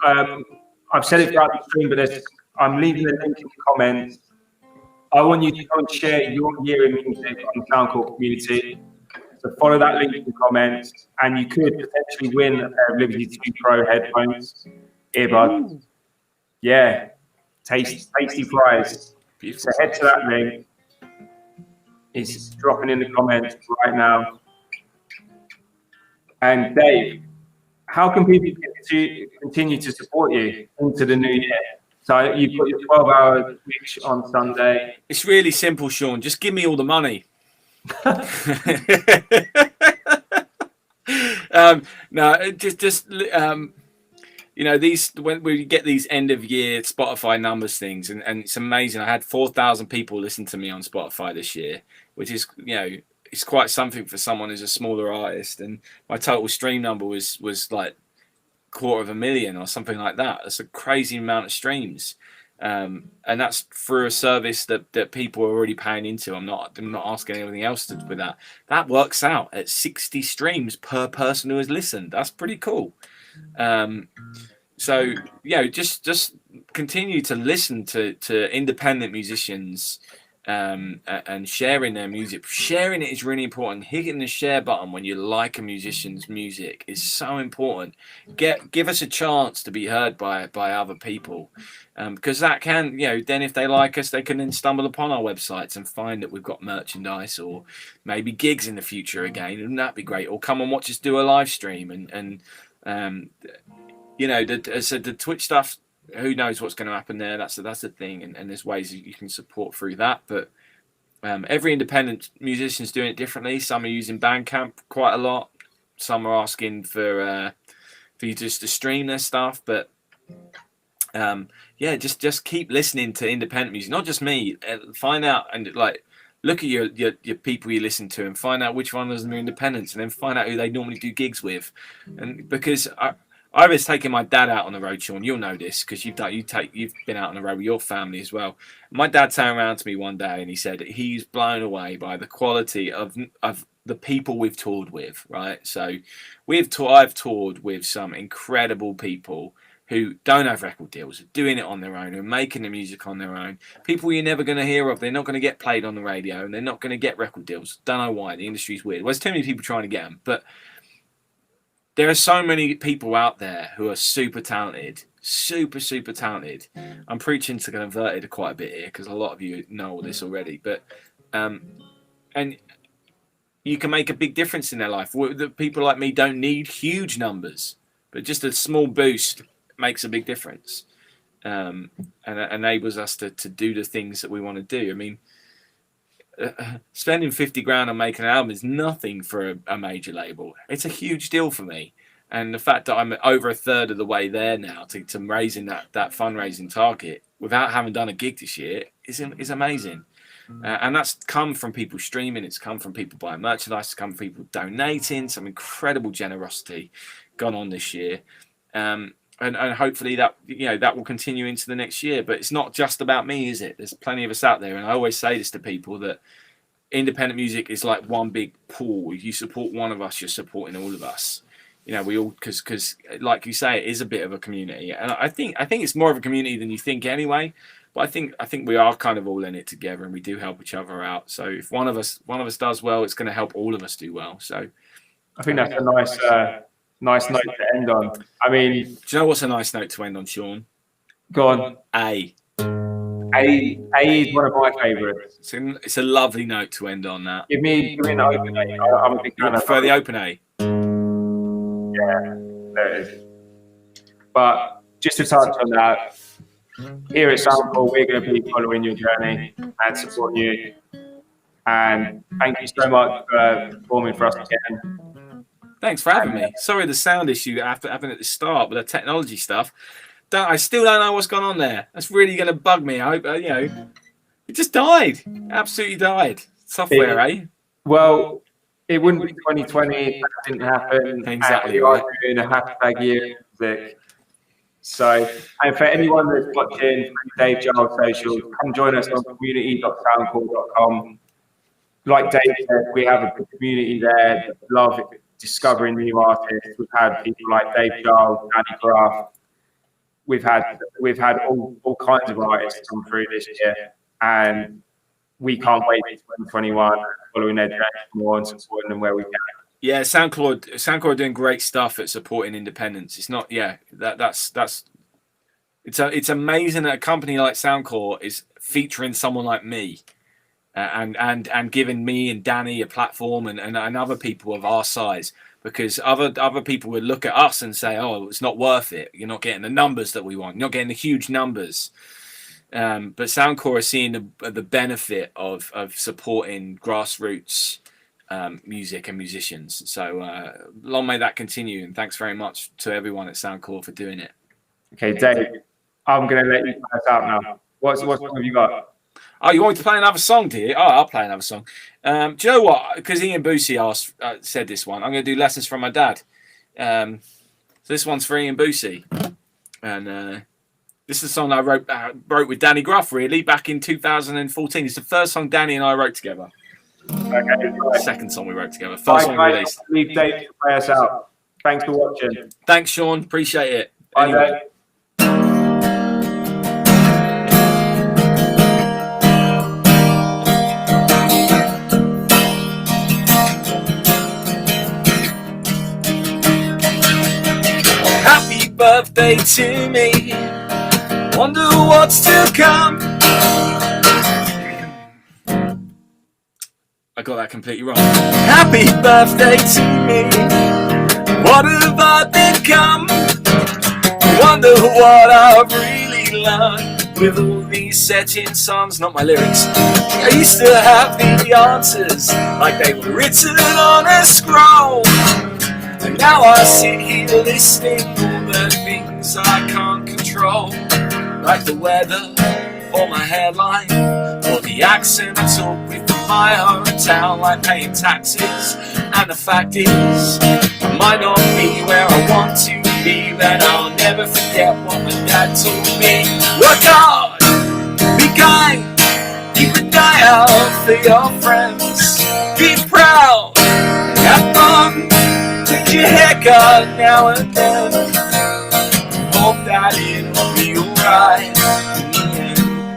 I've said it throughout the stream, but I'm leaving the link in the comments. I want you to go and share your year in music on the Soundcore community. So follow that link in the comments, and you could potentially win a pair of Liberty 2 Pro headphones, earbuds. Yeah, tasty prize. So head to that link. It's dropping in the comments right now. And Dave, how can people continue to support you into the new year? So you've got your 12-hour Twitch on Sunday. It's really simple, Sean. Just give me all the money. These when we get these end of year Spotify numbers things, and it's amazing. I had 4,000 people listen to me on Spotify this year, which is it's quite something for someone who's a smaller artist. And my total stream number was like 250,000 or something like that. That's a crazy amount of streams. And that's through a service that people are already paying into. I'm not asking anything else with that. That works out at 60 streams per person who has listened. That's pretty cool. So just continue to listen to independent musicians and sharing their music. Sharing it is really important. Hitting the share button when you like a musician's music is so important. Give us a chance to be heard by other people, because that can, then if they like us, they can then stumble upon our websites and find that we've got merchandise or maybe gigs in the future again. Wouldn't that be great? Or come and watch us do a live stream and the Twitch stuff. Who knows what's going to happen there? That's the thing, and there's ways that you can support through that. But every independent musician's doing it differently. Some are using Bandcamp quite a lot. Some are asking for you just to stream their stuff. But just keep listening to independent music. Not just me. Find out and look at your people you listen to and find out which one of them are independents, and then find out who they normally do gigs with. And because I was taking my dad out on the road, Sean. You'll know this because you've been out on the road with your family as well. My dad turned around to me one day and he said he's blown away by the quality of the people we've toured with. Right, so I've toured with some incredible people who don't have record deals, are doing it on their own, are making the music on their own. People you're never going to hear of. They're not going to get played on the radio, and they're not going to get record deals. Don't know why. The industry's weird. Well, there's too many people trying to get them, but there are so many people out there who are super talented, super talented. I'm preaching to converted quite a bit here because a lot of you know all this already, but and you can make a big difference in their life. The people like me don't need huge numbers, but just a small boost makes a big difference, and enables us to do the things that we want to do. I mean, spending 50 grand on making an album is nothing for a major label. It's a huge deal for me. And the fact that I'm over a third of the way there now to raising that fundraising target without having done a gig this year is amazing. And that's come from people streaming. It's come from people buying merchandise. It's come from people donating. Some incredible generosity gone on this year. And hopefully that will continue into the next year. But it's not just about me, is it? There's plenty of us out there. And I always say this to people, that independent music is like one big pool. If you support one of us, you're supporting all of us. We all, because like you say, it is a bit of a community, and I think it's more of a community than you think anyway. But I think we are kind of all in it together, and we do help each other out. So if one of us does well, it's going to help all of us do well. So I think that's a nice note to end on. I mean, do you know what's a nice note to end on, Sean? Go on. A is one of my favourites. It's a lovely note to end on. That. Give me an open A. I'm a big fan. I prefer the open A. Yeah, there it is. But just to touch on that, here at Soundcore, we're going to be following your journey and supporting you. And thank you so much for performing for us again. Thanks for having me. Sorry, the sound issue after having at the start with the technology stuff. I still don't know what's gone on there. That's really going to bug me. I hope it just died. Absolutely died. Software, eh? Well, it wouldn't be 2020 if that didn't happen. Exactly. We are doing a hashtag year music. So, and for anyone that's watching Dave Giles Social, come join us on community.soundcore.com. Like Dave said, we have a good community there that love discovering new artists. We've had people like Dave Giles, Danny Graff. We've had all kinds of artists come through this year, and we can't wait for 2021, following their journey more and supporting them where we can. Yeah, Soundcore are doing great stuff at supporting independence. It's not, it's amazing that a company like Soundcore is featuring someone like me, and giving me and Danny a platform and other people of our size, because other people would look at us and say, oh, it's not worth it. You're not getting the numbers that we want. You're not getting the huge numbers. But Soundcore is seeing the benefit of supporting grassroots music and musicians. So long may that continue, and thanks very much to everyone at Soundcore for doing it. Okay, Dave, I'm going to let you play us out now. What song have you got? Oh, you want me to play another song, do you? Oh, I'll play another song. Do you know what? Because Ian Boosie said this one, I'm going to do Lessons from My Dad. So this one's for Ian Boosie. And this is a song I wrote with Danny Graff, really, back in 2014. It's the first song Danny and I wrote together. Okay, second song we wrote together. First one we released. Leave Dave to play us out. Thanks for watching. Thanks, Sean. Appreciate it. Bye, anyway. Dave. Happy birthday to me. Wonder what's to come. I got that completely wrong. Happy birthday to me. What have I become? Wonder what I've really learned with all these set-in songs, not my lyrics. I used to have the answers like they were written on a scroll. And now I sit here listening to all the things I can't control, like the weather, or my hairline, or the accent I talk with from my hometown, like paying taxes. And the fact is, I might not be where I want to be, but I'll never forget what my dad told me. Work hard, be kind, keep an eye out for your friends, be proud, have fun, take your haircut now and then. Hope that it'll be alright.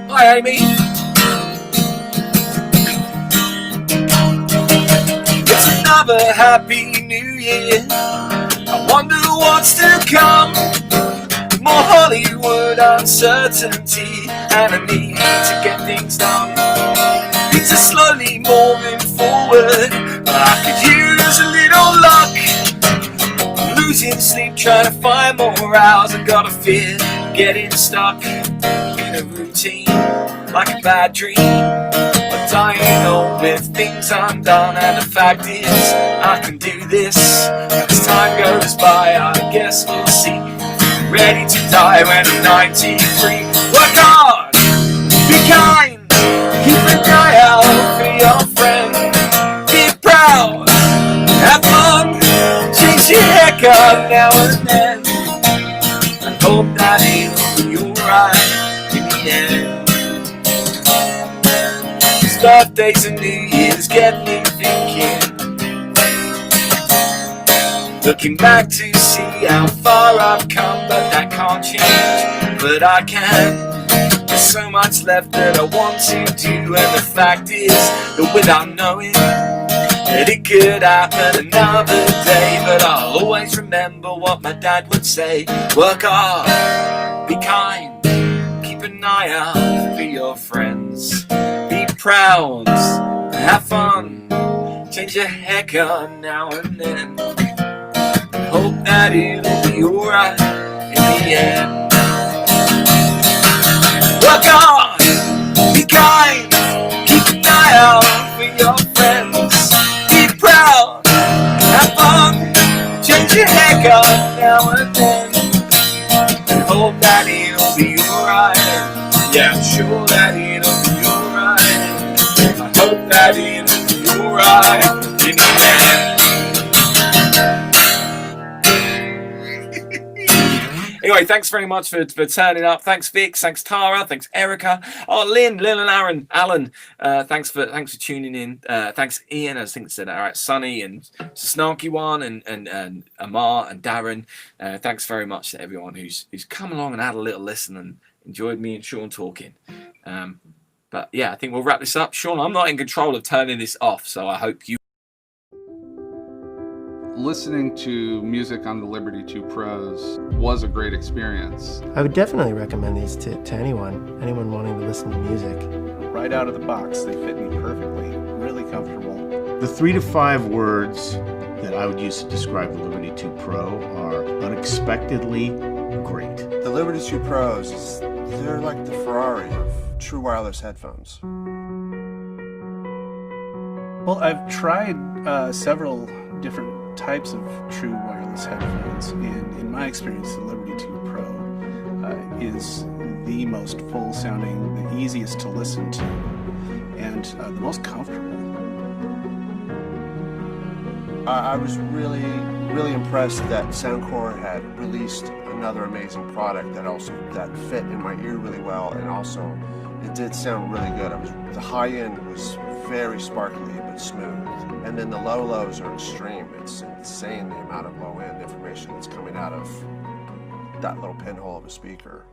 Hi, Amy. It's another happy new year. I wonder what's to come. More holidays. but uncertainty, and a need to get things done. Things are slowly moving forward, but I could use a little luck. Losing sleep, trying to find more hours. I got a fear, getting stuck in a routine, like a bad dream. I'm dying old with things undone, and the fact is, I can do this. As time goes by, I guess we'll see. Ready to die when I'm 93. Work hard, be kind, keep an eye out for your friend. Be proud, have fun, change your haircut now and then. I hope that it'll be alright in the end. These birthdays and New Year's get me thinking. Looking back to see how far I've come, but that can't change, but I can. There's so much left that I want to do, and the fact is that without knowing that it could happen another day, but I'll always remember what my dad would say. Work hard, be kind, keep an eye out for your friends. Be proud, have fun, change your haircut now and then. Hope that it'll be alright in the end. Work hard, be kind, keep an eye out for your friends. Be proud, have fun, change your haircut now and then. And hope that it'll be alright. Yeah, I'm sure that it'll be alright. I hope that it'll be alright in the end. Anyway, thanks very much for turning up. Thanks, Vix. Thanks, Tara. Thanks, Erica. Oh, Lynn and Alan. Thanks for tuning in. Thanks, Ian. I think I said that. All right, Sonny and Snarky One and Amar and Darren. Thanks very much to everyone who's come along and had a little listen and enjoyed me and Sean talking. But yeah, I think we'll wrap this up. Sean, I'm not in control of turning this off, so I hope you. Listening to music on the Liberty 2 Pros was a great experience. I would definitely recommend these to anyone wanting to listen to music. Right out of the box, they fit me perfectly. Really comfortable. The 3 to 5 words that I would use to describe the Liberty 2 Pro are unexpectedly great. The Liberty 2 Pros, they're like the Ferrari of true wireless headphones. Well, I've tried several different types of true wireless headphones, and in my experience, the Liberty 2 Pro is the most full sounding, the easiest to listen to, and the most comfortable. I was really impressed that Soundcore had released another amazing product that fit in my ear really well, and also it did sound really good. The high end was very sparkly but smooth, and then the lows are extreme. It's insane the amount of low end information that's coming out of that little pinhole of a speaker.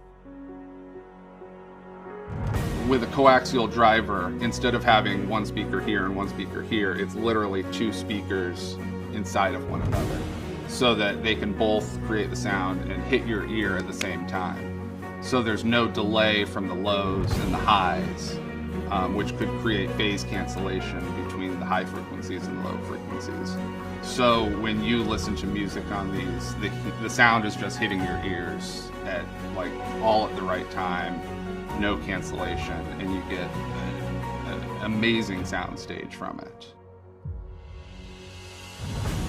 With a coaxial driver, instead of having one speaker here and one speaker here, it's literally 2 speakers inside of one another, so that they can both create the sound and hit your ear at the same time. So there's no delay from the lows and the highs, which could create phase cancellation between the high frequencies and low frequencies. So when you listen to music on these, the sound is just hitting your ears at all at the right time, no cancellation, and you get an amazing sound stage from it.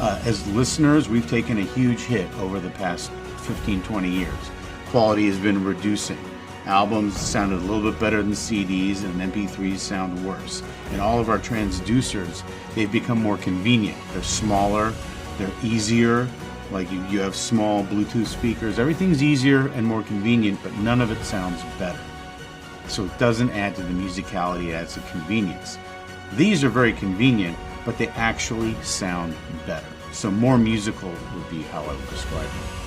As listeners, we've taken a huge hit over the past 15-20 years. Quality has been reducing. Albums sounded a little bit better than CDs, and MP3s sound worse. And all of our transducers, they've become more convenient. They're smaller, they're easier. Like you have small Bluetooth speakers. Everything's easier and more convenient, but none of it sounds better. So it doesn't add to the musicality, it adds to convenience. These are very convenient, but they actually sound better. So more musical would be how I would describe them.